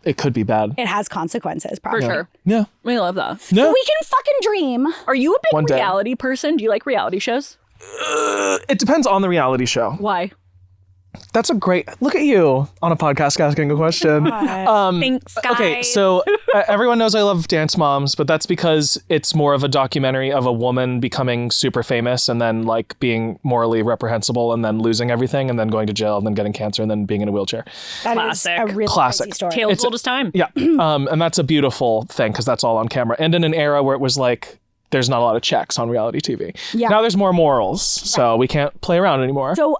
it could be bad. It has consequences, probably. For sure. Yeah. We love that. No. But we can fucking dream. Are you a big reality person? Do you like reality shows? It depends on the reality show. Why? That's a great... Look at you on a podcast asking a question. Thanks, guys. Okay, so everyone knows I love Dance Moms, but that's because it's more of a documentary of a woman becoming super famous and then like being morally reprehensible and then losing everything and then going to jail and then getting cancer and then being in a wheelchair. That is a really crazy story. Tale as old as time. Yeah, and that's a beautiful thing because that's all on camera. And in an era where it was like, there's not a lot of checks on reality TV. Yeah. Now there's more morals, so we can't play around anymore. So,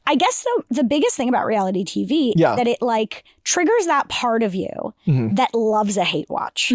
I guess the biggest thing about reality TV is that it like triggers that part of you that loves a hate watch.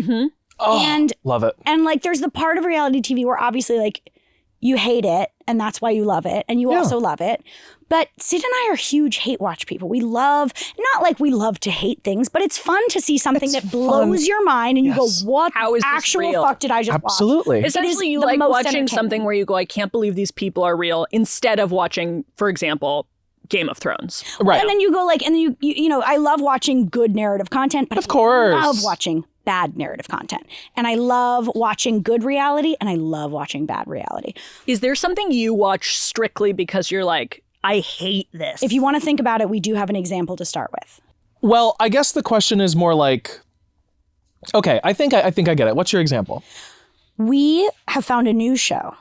Oh, and love it. And like there's the part of reality TV where obviously like you hate it and that's why you love it and you also love it. But Syd and I are huge hate watch people. We love, not like we love to hate things, but it's fun to see something that blows your mind and you go, what actual fuck did I just watch? Absolutely. Essentially, you like watching something where you go, I can't believe these people are real, instead of watching, for example, Game of Thrones. Right. And then you go like, and then you know, I love watching good narrative content, but I love watching bad narrative content. And I love watching good reality and I love watching bad reality. Is there something you watch strictly because you're like, I hate this? If you want to think about it, we do have an example to start with. Well, I guess the question is more like, okay, I think I get it. What's your example? We have found a new show.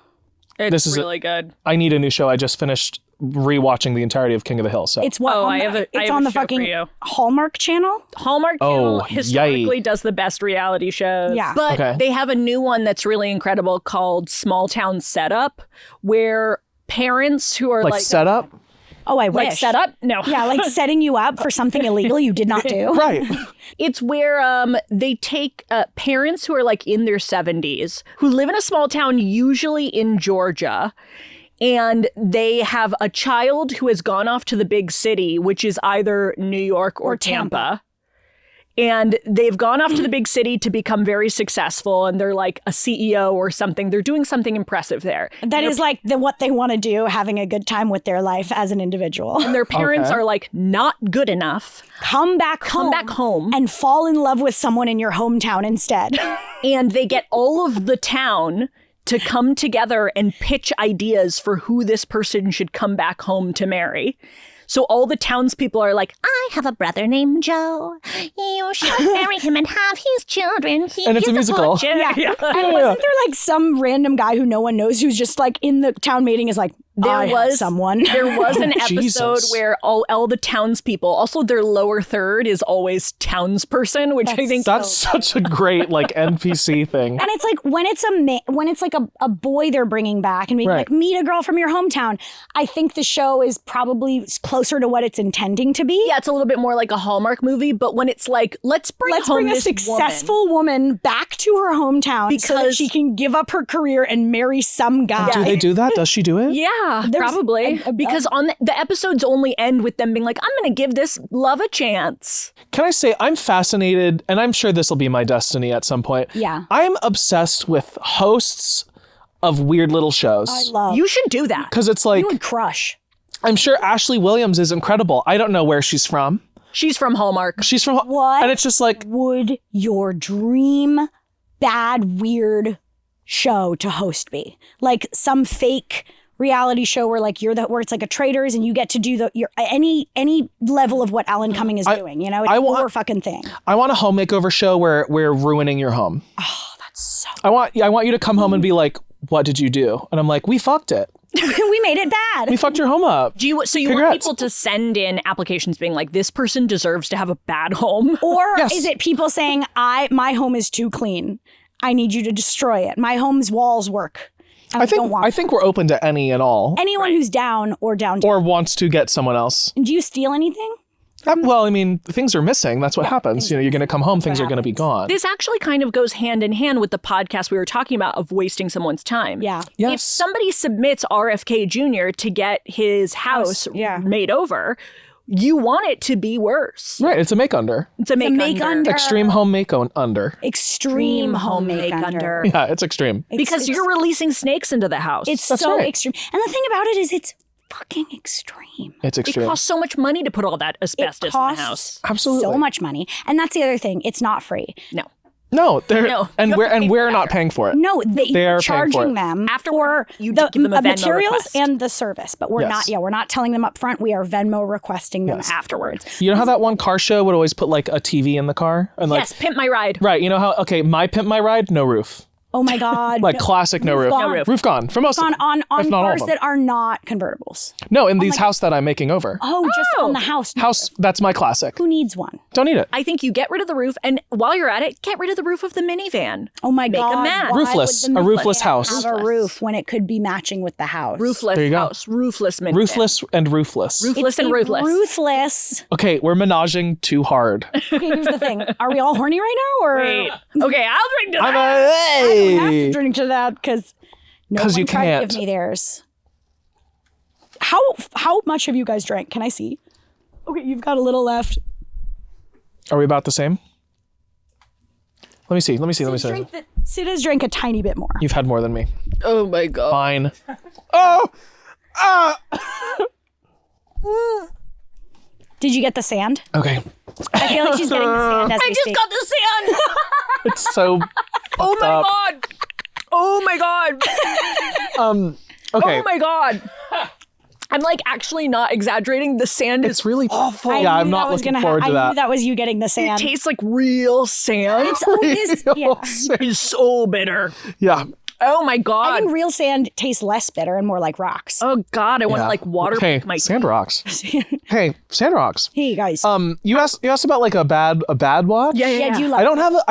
It's really good. I need a new show. I just finished rewatching the entirety of King of the Hill. So it's on the fucking Hallmark Channel. Hallmark Channel historically does the best reality shows. Yeah. But they have a new one that's really incredible called Small Town Setup, where parents who are like set up. Oh, I wish. Like set up? No. Yeah, like setting you up for something illegal you did not do. Right. It's where they take parents who are like in their 70s, who live in a small town, usually in Georgia, and they have a child who has gone off to the big city, which is either New York or Tampa. And they've gone off to the big city to become very successful, and they're like a CEO or something. They're doing something impressive there. That is like what they want to do, having a good time with their life as an individual. And their parents are like, not good enough. Come back home and fall in love with someone in your hometown instead. And they get all of the town to come together and pitch ideas for who this person should come back home to marry. So all the townspeople are like, I have a brother named Joe. You should marry him and have his children. And it's a musical. Yeah. And wasn't there like some random guy who no one knows who's just like in the town meeting is like, There was an episode where all the townspeople, also their lower third is always townsperson, which I think that's such a great like NPC thing. And it's like when it's like a boy they're bringing back and being like, meet a girl from your hometown. I think the show is probably closer to what it's intending to be. Yeah, it's a little bit more like a Hallmark movie, but when it's like, let's bring a successful woman back to her hometown so that she can give up her career and marry some guy. Do they do that? Does she do it? Yeah, probably. Because on the episodes only end with them being like, I'm going to give this love a chance. Can I say I'm fascinated, and I'm sure this will be my destiny at some point. Yeah. I'm obsessed with hosts of weird little shows. I love. You should do that. Because it's like, you would crush. I'm sure Ashley Williams is incredible. I don't know where she's from. She's from Hallmark. What? And it's just like, would your dream bad, weird show to host be? Like some fake reality show where like where it's like a traders and you get to do any level of what Alan Cumming is doing, you know? It's your fucking thing. I want a home makeover show where we're ruining your home. Oh, that's so I want you to come home and be like, what did you do? And I'm like, we fucked it. we made it bad. We fucked your home up. So you want people to send in applications being like, this person deserves to have a bad home? Or is it people saying, my home is too clean. I need you to destroy it. My home's walls work. I think we're open to any and all. Anyone who's down or wants to get someone else. Do you steal anything? Well, I mean, things are missing. That's what happens. You're going to come home, things are going to be gone. This actually kind of goes hand in hand with the podcast we were talking about of wasting someone's time. Yeah. Yes. If somebody submits RFK Jr. to get his house made over, you want it to be worse. Right. It's a make under. It's a make under. Extreme home make under. Extreme home make under. Yeah, it's extreme. Because you're releasing snakes into the house. It's extreme. And the thing about it is it's fucking extreme. It's extreme. It costs so much money to put all that asbestos in the house. Absolutely. So much money. And that's the other thing. It's not free. No, we're not paying for it. No, they're charging them after you give them a Venmo materials request. And the service, but we're not. Yeah, we're not telling them up front. We are Venmo requesting them afterwards. You know how that one car show would always put like a TV in the car and like Pimp My Ride. Right. You know how my Pimp My Ride, no roof. Oh my God. Like classic no roof. Gone. Roof gone for most of them. On if not cars all of them. that are not convertibles. No, in these house that I'm making over. Oh, just on the house. House, that's my classic. Who needs one? Don't need it. I think you get rid of the roof, and while you're at it, get rid of the roof of the minivan. Oh my God. Make a mat. Roofless. A roofless house. Have a roof when it could be matching with the house. Roofless There you go. house. Roofless minivan. Roofless and roofless. Roofless and ruthless. Ruthless. Okay, we're menaging too hard. Okay, here's the thing. Are we all horny right now? Or Wait. Okay, I'll drink to that. I don't have to drink to that because no one you tried to can't. give me theirs. How much have you guys drank? Can I see? Okay, you've got a little left. Are we about the same? Let me see. Syd has drank a tiny bit more. You've had more than me. Oh my God. Fine. Oh! Did you get the sand? Okay. I feel like she's getting the sand as I we just speak. got the sand. It's so Oh my up. God. Oh my God. Okay. Oh my God. I'm like actually not exaggerating. The sand is really awful. Yeah, I'm not looking forward to I that. knew that was you getting the It sand. tastes like real sand. It's so bitter. Yeah. Oh my I God. think real sand tastes less bitter and more like rocks. Oh God, I want to like water Hey, my sand rocks. Hey, sand rocks. Hey guys. You asked about like a bad watch? Yeah, do you love I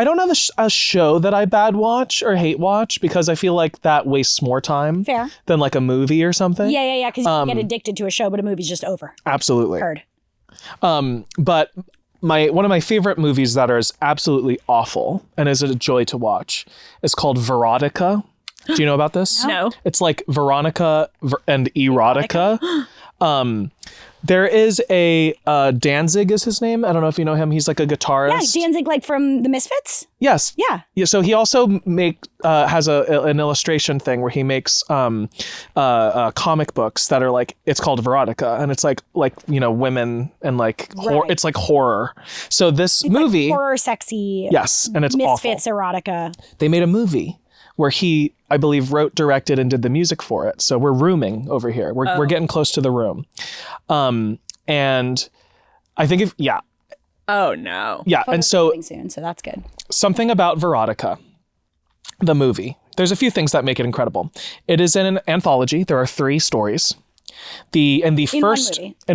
don't have a show that I bad watch or hate watch because I feel like that wastes more time Fair. than like a movie or something. Yeah, because you get addicted to a show, but a movie's just over. Absolutely. Heard. But one of my favorite movies that is absolutely awful and is a joy to watch is called Verotika. Do you know about this? No. It's like Veronica and Erotica. There is a Danzig is his name. I don't know if you know him. He's like a guitarist. Yeah, Danzig like from the Misfits? Yes. Yeah. Yeah. So he also has an illustration thing where he makes comic books that are like, it's called Verotika, and it's like women and like it's like horror. So this movie, like horror, sexy. yes, and it's Misfits awful. erotica. They made a movie where he, I believe, wrote, directed, and did the music for it. So we're rooming over here. We're getting close to the room. And I think Oh no. yeah. And so Soon, so that's good. something about Verotika, the movie. There's a few things that make it incredible. It is in an anthology. There are 3 stories. In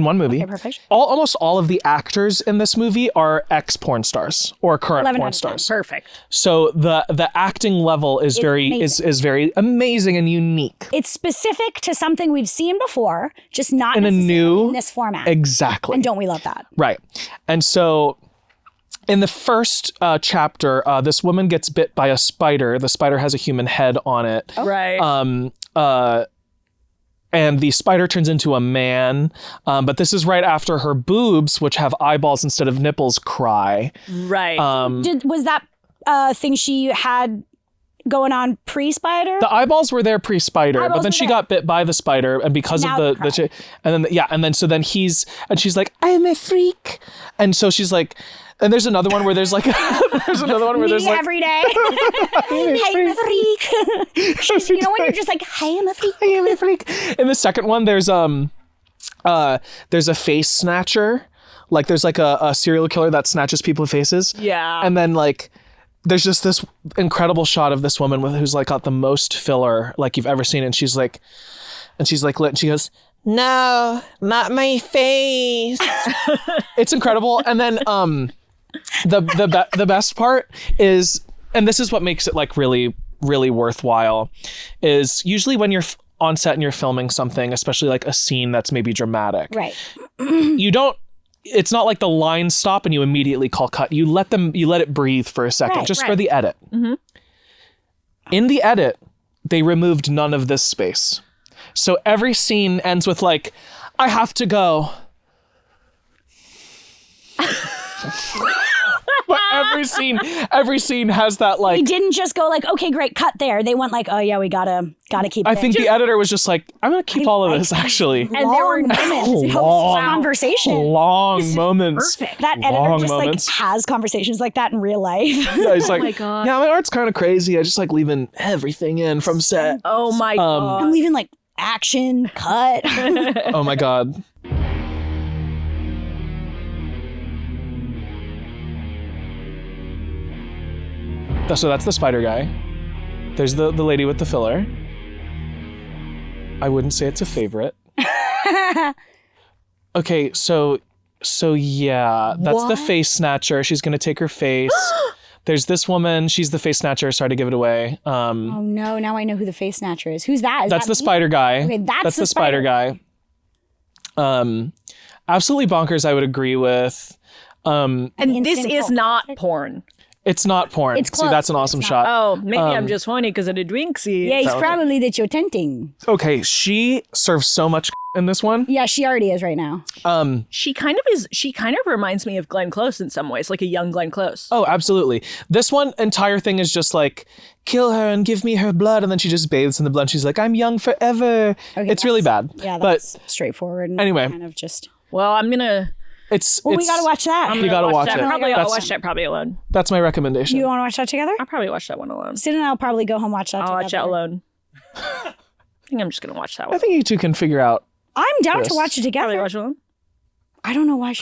one movie. Okay, perfect. Almost all of the actors in this movie are ex-porn stars or current 11 porn out of 10. stars. Perfect. So the acting level is very amazing and unique. It's specific to something we've seen before, just not In a necessarily new- in this format. Exactly. And don't we love that? Right. And so in the first chapter, this woman gets bit by a spider. The spider has a human head on it. Right. And the spider turns into a man. But this is right after her boobs, which have eyeballs instead of nipples, cry. Right. Was that thing she had going on pre-spider? The eyeballs were there pre-spider, but Eyeballs then were she there. got bit by the spider, and because Now of they cried. she's like, I'm a freak, and so she's like, and there's another one where there's like, there's another one where there's Me like, every day. Hey, I'm a freak. You know when you're just like, hey, I'm a freak. I am a freak. In the second one, there's a face snatcher. Like there's like a serial killer that snatches people's faces. Yeah. And then like there's just this incredible shot of this woman who's like got the most filler like you've ever seen, and she's like lit, and she goes, "No, not my face." It's incredible. And then the best part is, and this is what makes it like really really worthwhile, is usually when you're on set and you're filming something, especially like a scene that's maybe dramatic, Right. it's not like the lines stop and you immediately call cut. You let it breathe for a second, Right, just for right. the edit. Mm-hmm. In the edit, they removed none of this space. So every scene ends with like, I have to go. But every scene has that They like, didn't just go like, okay, great, cut there. They went like, oh yeah, we gotta keep. I it. think the editor was just like, I'm going to keep all of this actually. And there were moments. It helps Long. conversation. Long moments. perfect. That editor Long just moments. like has conversations like that in real life. Yeah, he's like, my God. yeah, my art's kind of crazy. I just like leaving everything in from set. Oh my God. I'm leaving like action, cut. Oh my God. So that's the spider guy. There's the lady with the filler. I wouldn't say it's a favorite. Okay, so yeah, that's the face snatcher. She's gonna take her face. There's this woman. She's the face snatcher. Sorry to give it away. Oh no, now I know who the face snatcher is. Who's that? Is That's that the me? spider guy. Okay, that's the the spider spider. guy. Absolutely bonkers. I would agree with. and this Instant is cult not classic. porn. It's not porn. It's See, close, that's an but awesome it's shot. Oh, maybe I'm just horny because of the drinksy. Yeah, it's That was it. probably that you're tenting. Okay, she serves so much in this one. Yeah, she already is right now. She kind of reminds me of Glenn Close in some ways, like a young Glenn Close. Oh, absolutely. This one entire thing is just like, kill her and give me her blood, and then she just bathes in the blood. She's like, I'm young forever. Okay, It's really bad. Yeah, but that's straightforward. And anyway. kind of just. Well, I'm gonna. Well, we gotta watch that. You gotta watch that. it. Probably I'll That's- watch that probably alone. That's my recommendation. You want to watch that together? I'll probably watch that one alone. Sid and I'll probably go home watch that I'll together. watch that alone. I think I'm just gonna watch that I one. think you two can figure out. I'm down Yes. to watch it Probably together. watch it alone. I don't know why.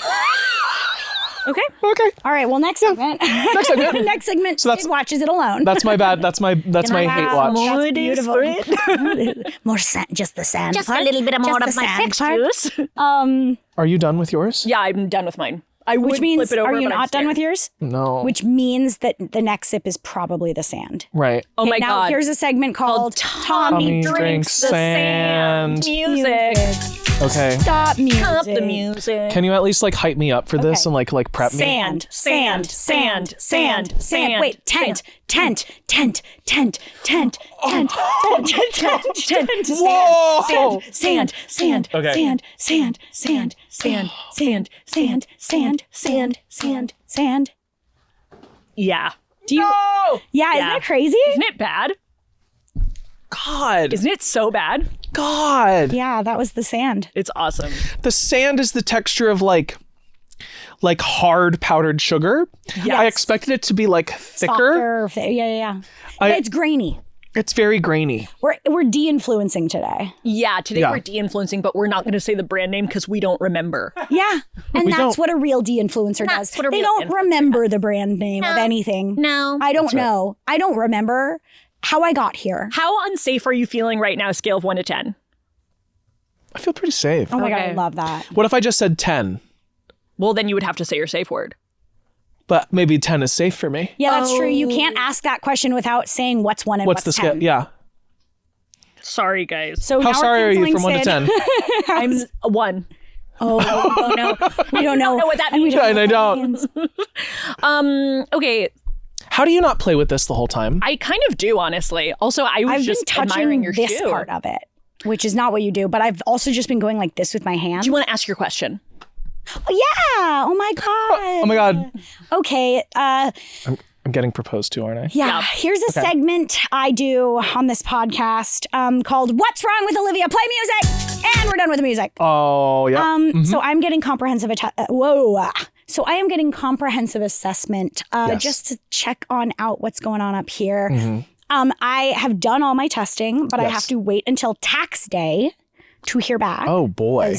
Okay. Okay, All right. Well, next segment. next segment. Next segment. So that's- Sid watches it alone. That's my bad. That's my hate watch. More That's beautiful. desperate. More sand, just the sand. Just part. a little bit more Just of the my sand sex part. juice. Are you done with yours? Yeah, I'm done with mine. I would Which means, flip it over, are you but I'm not done scared. with yours? No. Which means that the next sip is probably the sand. Right. Oh my now God. here's a segment called Tommy drinks the sand. Music. Okay. Stop music. Up the music. Can you at least like hype me up for this Okay. and like prep me? Sand, sand, sand, sand, sand. sand. Wait, tent, tent, tent, tent, tent, tent, tent, tent, Whoa! sand, sand, Okay. sand, sand, sand, sand, sand, sand, sand, sand, sand, sand. Yeah. Do you? Yeah, isn't Yeah. that crazy? Isn't it bad? God. Isn't it so bad? God. Yeah, that was the sand. It's awesome. The sand is the texture of like hard powdered sugar. Yes. I expected it to be like thicker. Softer. Yeah. I- It's grainy. It's very grainy. We're de-influencing today. Yeah, today Yeah. we're de-influencing, but we're not going to say the brand name because we don't remember. Yeah, and We that's don't- what a real de-influencer does. That's what a They real don't influencer remember the brand name of anything. No. I don't know. I don't remember how I got here. How unsafe are you feeling right now, scale of 1 to 10? I feel pretty safe. Oh my God, I Okay. love that. What if I just said 10? Well, then you would have to say your safe word. But maybe 10 is safe for me. Yeah, that's true. You can't ask that question without saying what's 1 and What's the 10. scale? Yeah. Sorry, guys. So How now sorry we're are you canceling from 1 to Sid. 10? I'm a 1. Oh no, we don't know. know what that And we means. don't And know I what that don't. means. Okay, How do you not play with this the whole time? I kind of do, honestly. Also, I was I've been just touching admiring your this shoe. part of it, which is not what you do. But I've also just been going like this with my hands. Do you want to ask your question? Yeah. Oh my God. Oh my God. Okay. I'm getting proposed to, aren't I? Yeah. Here's a segment I do on this podcast called What's Wrong with Olivia? Play music. And we're done with the music. Oh, yeah. So I'm getting comprehensive So I am getting comprehensive assessment just to check out what's going on up here. I have done all my testing, but I have to wait until tax day to hear back. Oh, boy.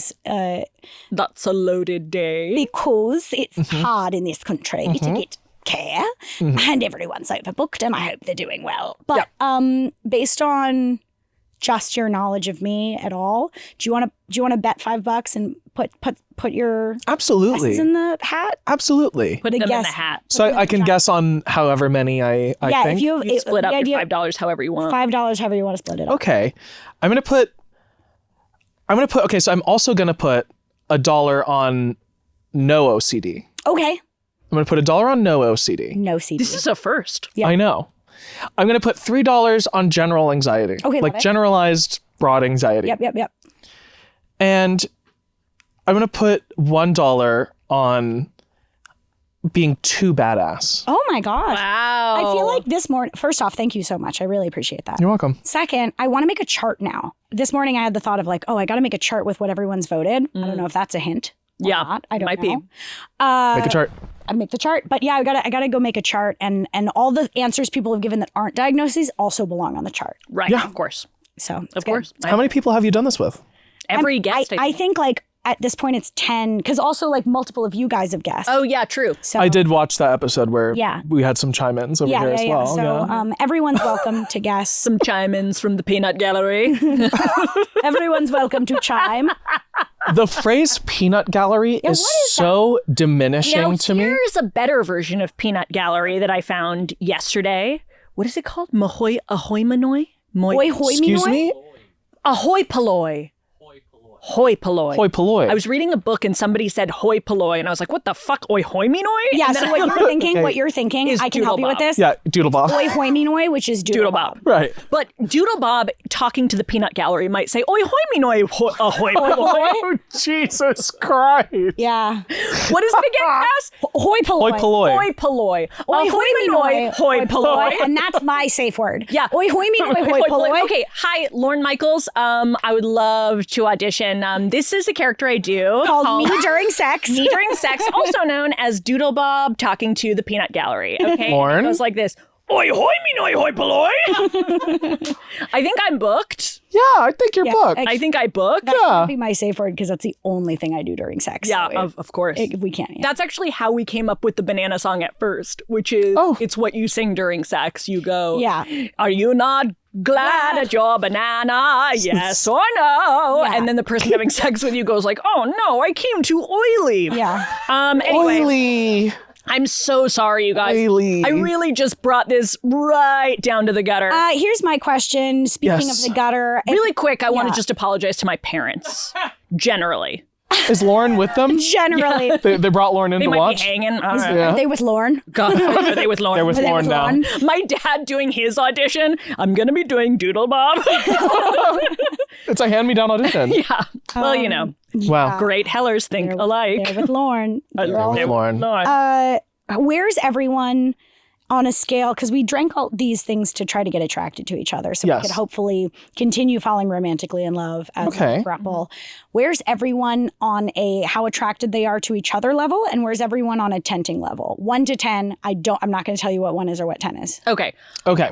That's a loaded day. Because it's hard in this country to get care and everyone's overbooked and I hope they're doing well. But based on just your knowledge of me at all, do you want to bet $5 and put your guesses in the hat? Absolutely. Put them in the hat. So I can guess on however many I think? If you split up your $5 however you want. $5 however you want to split it up. Okay. I'm going to put, okay, so I'm also going to put $1 on no OCD. Okay. I'm going to put $1 on no OCD. No CD. This is a first. Yeah. I know. I'm going to put $3 on general anxiety. Okay, like generalized broad anxiety. Yep. And I'm going to put $1 on being too badass. Oh my gosh. Wow. I feel like this morning, first off, thank you so much. I really appreciate that. You're welcome. Second, I want to make a chart now. This morning I had the thought of like, I got to make a chart with what everyone's voted. I don't know if that's a hint. Yeah, not. I don't might know. be. Make a chart. I make the chart, but yeah, I gotta go make a chart, and all the answers people have given that aren't diagnoses also belong on the chart. Right. Yeah. Of course. So Of course. How many people have you done this with? Every guest. I think like at this point it's 10 because also like multiple of you guys have guessed. Oh yeah, true. So I did watch that episode where Yeah. we had some chime-ins over here as well. So everyone's welcome to guess. Some chime-ins from the Peanut Gallery. Everyone's welcome to chime. The phrase peanut gallery is what is so diminishing Now, to me. here's a better version of Peanut Gallery that I found yesterday. What is it called? Ahoy Manoi? Hoi hoi Excuse minoi? me? Ahoy polloi. Hoi polloi. Hoi polloi. I was reading a book and somebody said hoi polloi and I was like, what the fuck? Oi hoi minoi? Yeah, And so then what I- you're thinking, Is I can help you with Doodle this. Yeah, doodle bob. Hoi hoi minoi, which is doodle bob. Right. But Doodle Bob talking to the Peanut Gallery might say, oi hoi minoi, ahoy polloi. Oh, Jesus Christ. Yeah. What is it again, Cass? Hoi polloi. Hoi polloi. Hoi polloi. Oi hoi minoi, hoi polloi. And that's my safe word. Yeah. Oi hoi minoi, hoi polloi. Okay, hi, Lorne Michaels. I would love to audition. This is a character I do Called Me During Sex. Me During Sex, also known as Doodle Bob talking to the Peanut Gallery. Okay, Lorne? It goes like this. Oi hoi minoi hoi polloi. I think I'm booked. Yeah, I think you're booked. I think I booked. That Yeah. should be my safe word because that's the only thing I do during sex. Yeah, So of course. we can't. Yeah. That's actually how we came up with the banana song at first, which is it's what you sing during sex. You go, Yeah. Are you not glad at your banana? Yes or no? Yeah. And then the person having sex with you goes like, oh no, I came too oily. Yeah. Anyway, Oily. I'm so sorry, you guys. Oily. I really just brought this right down to the gutter. Here's my question. Speaking Yes. of the gutter, Really quick, I want to Yeah. just apologize to my parents, generally. Is Lauren with them? generally, They brought Lauren in They to might watch? be hanging. are they with Lorne? God, are they with Lauren? They're with Are they Lauren with now. Lorne? My dad doing his audition. I'm going to be doing Doodle Bob. It's a hand-me-down audition. Yeah. Well, you know, Wow. great hellers think alike. They're with Lorne. They're all- With Lauren. Where's everyone on a scale? Because we drank all these things to try to get attracted to each other, so Yes. we could hopefully continue falling romantically in love as Okay. a couple. Where's everyone on a how attracted they are to each other level, and where's everyone on a tenting level? 1 to 10. I'm not going to tell you what 1 is or what 10 is. Okay. Okay.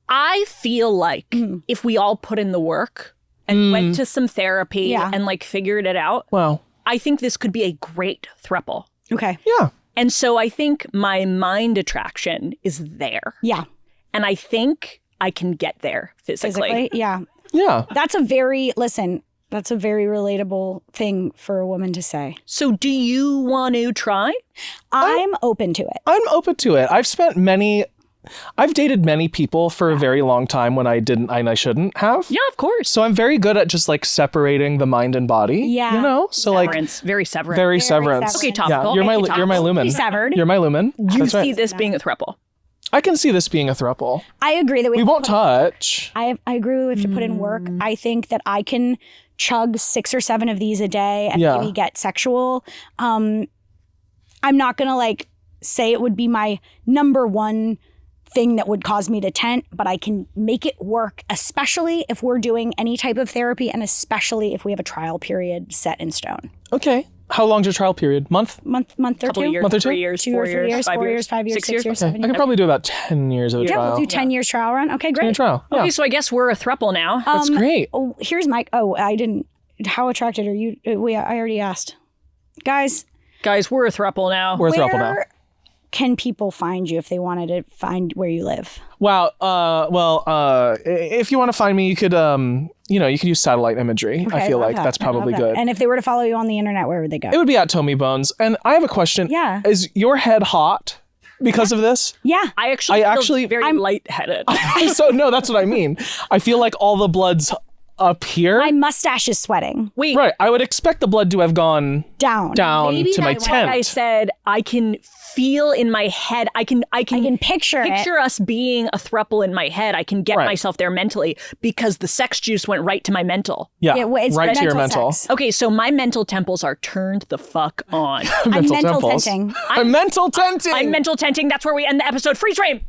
I feel like if we all put in the work and went to some therapy Yeah. and like figured it out, Well, I think this could be a great throuple. Okay. yeah. And so I think my mind attraction is there. Yeah. And I think I can get there physically. Physically. Yeah. Yeah. That's a very relatable thing for a woman to say. So do you want to try? I'm open to it. I'm open to it. I've dated many people for a very long time when I didn't and I shouldn't have. Yeah, of course. So I'm very good at just like separating the mind and body. Yeah. You know? So like Severance. Very severance. very severance. Okay, Yeah, topical. you're my Okay, lumen. Be severed. You're my lumen. You That's see right. this being a throuple. I can see this being a throuple. I agree that We won't touch. I agree we have to put in work. I think that I can chug 6 or 7 of these a day and Yeah. maybe get sexual. I'm not gonna like say it would be my number one thing that would cause me to tent, but I can make it work, especially if we're doing any type of therapy and especially if we have a trial period set in stone. Okay. How long's your trial period? Month Month or Couple two? years, Month or two? 3 years, 2 4 or 3 years, years, 4 years, 5 years, 6 6 years, Okay. 7 I years. could probably do about 10 years of a Yeah, trial. we'll do 10 years trial run. Okay, 10 year great. trial. Yeah. Okay, so I guess we're a throuple now. That's great. Oh, here's Mike. Oh, I didn't. How attracted are you? I already asked. Guys, Guys, we're a throuple now. We're a throuple now. where can people find you if they wanted to find where you live? Wow. If you want to find me, you could, you could use satellite imagery. Okay, I feel love like that. that's I love probably that. good. And if they were to follow you on the internet, where would they go? It would be at Tommy Bones. And I have a question. Yeah. Is your head hot because of this? Yeah. I actually feel very I'm- lightheaded. So no, that's what I mean. I feel like all the blood's up here. My mustache is sweating Wait, Right. I would expect the blood to have gone down. maybe to my that's why tent. I said I can feel in my head. I can I can picture it. us being a throuple in my head. I can get Right. myself there mentally because the sex juice went right to my mental. Yeah. It's right to your mental. sex. Okay, so my mental temples are turned the fuck on. I'm mental temples. tenting. I'm mental tenting. I'm mental tenting. That's where we end the episode. Freeze frame.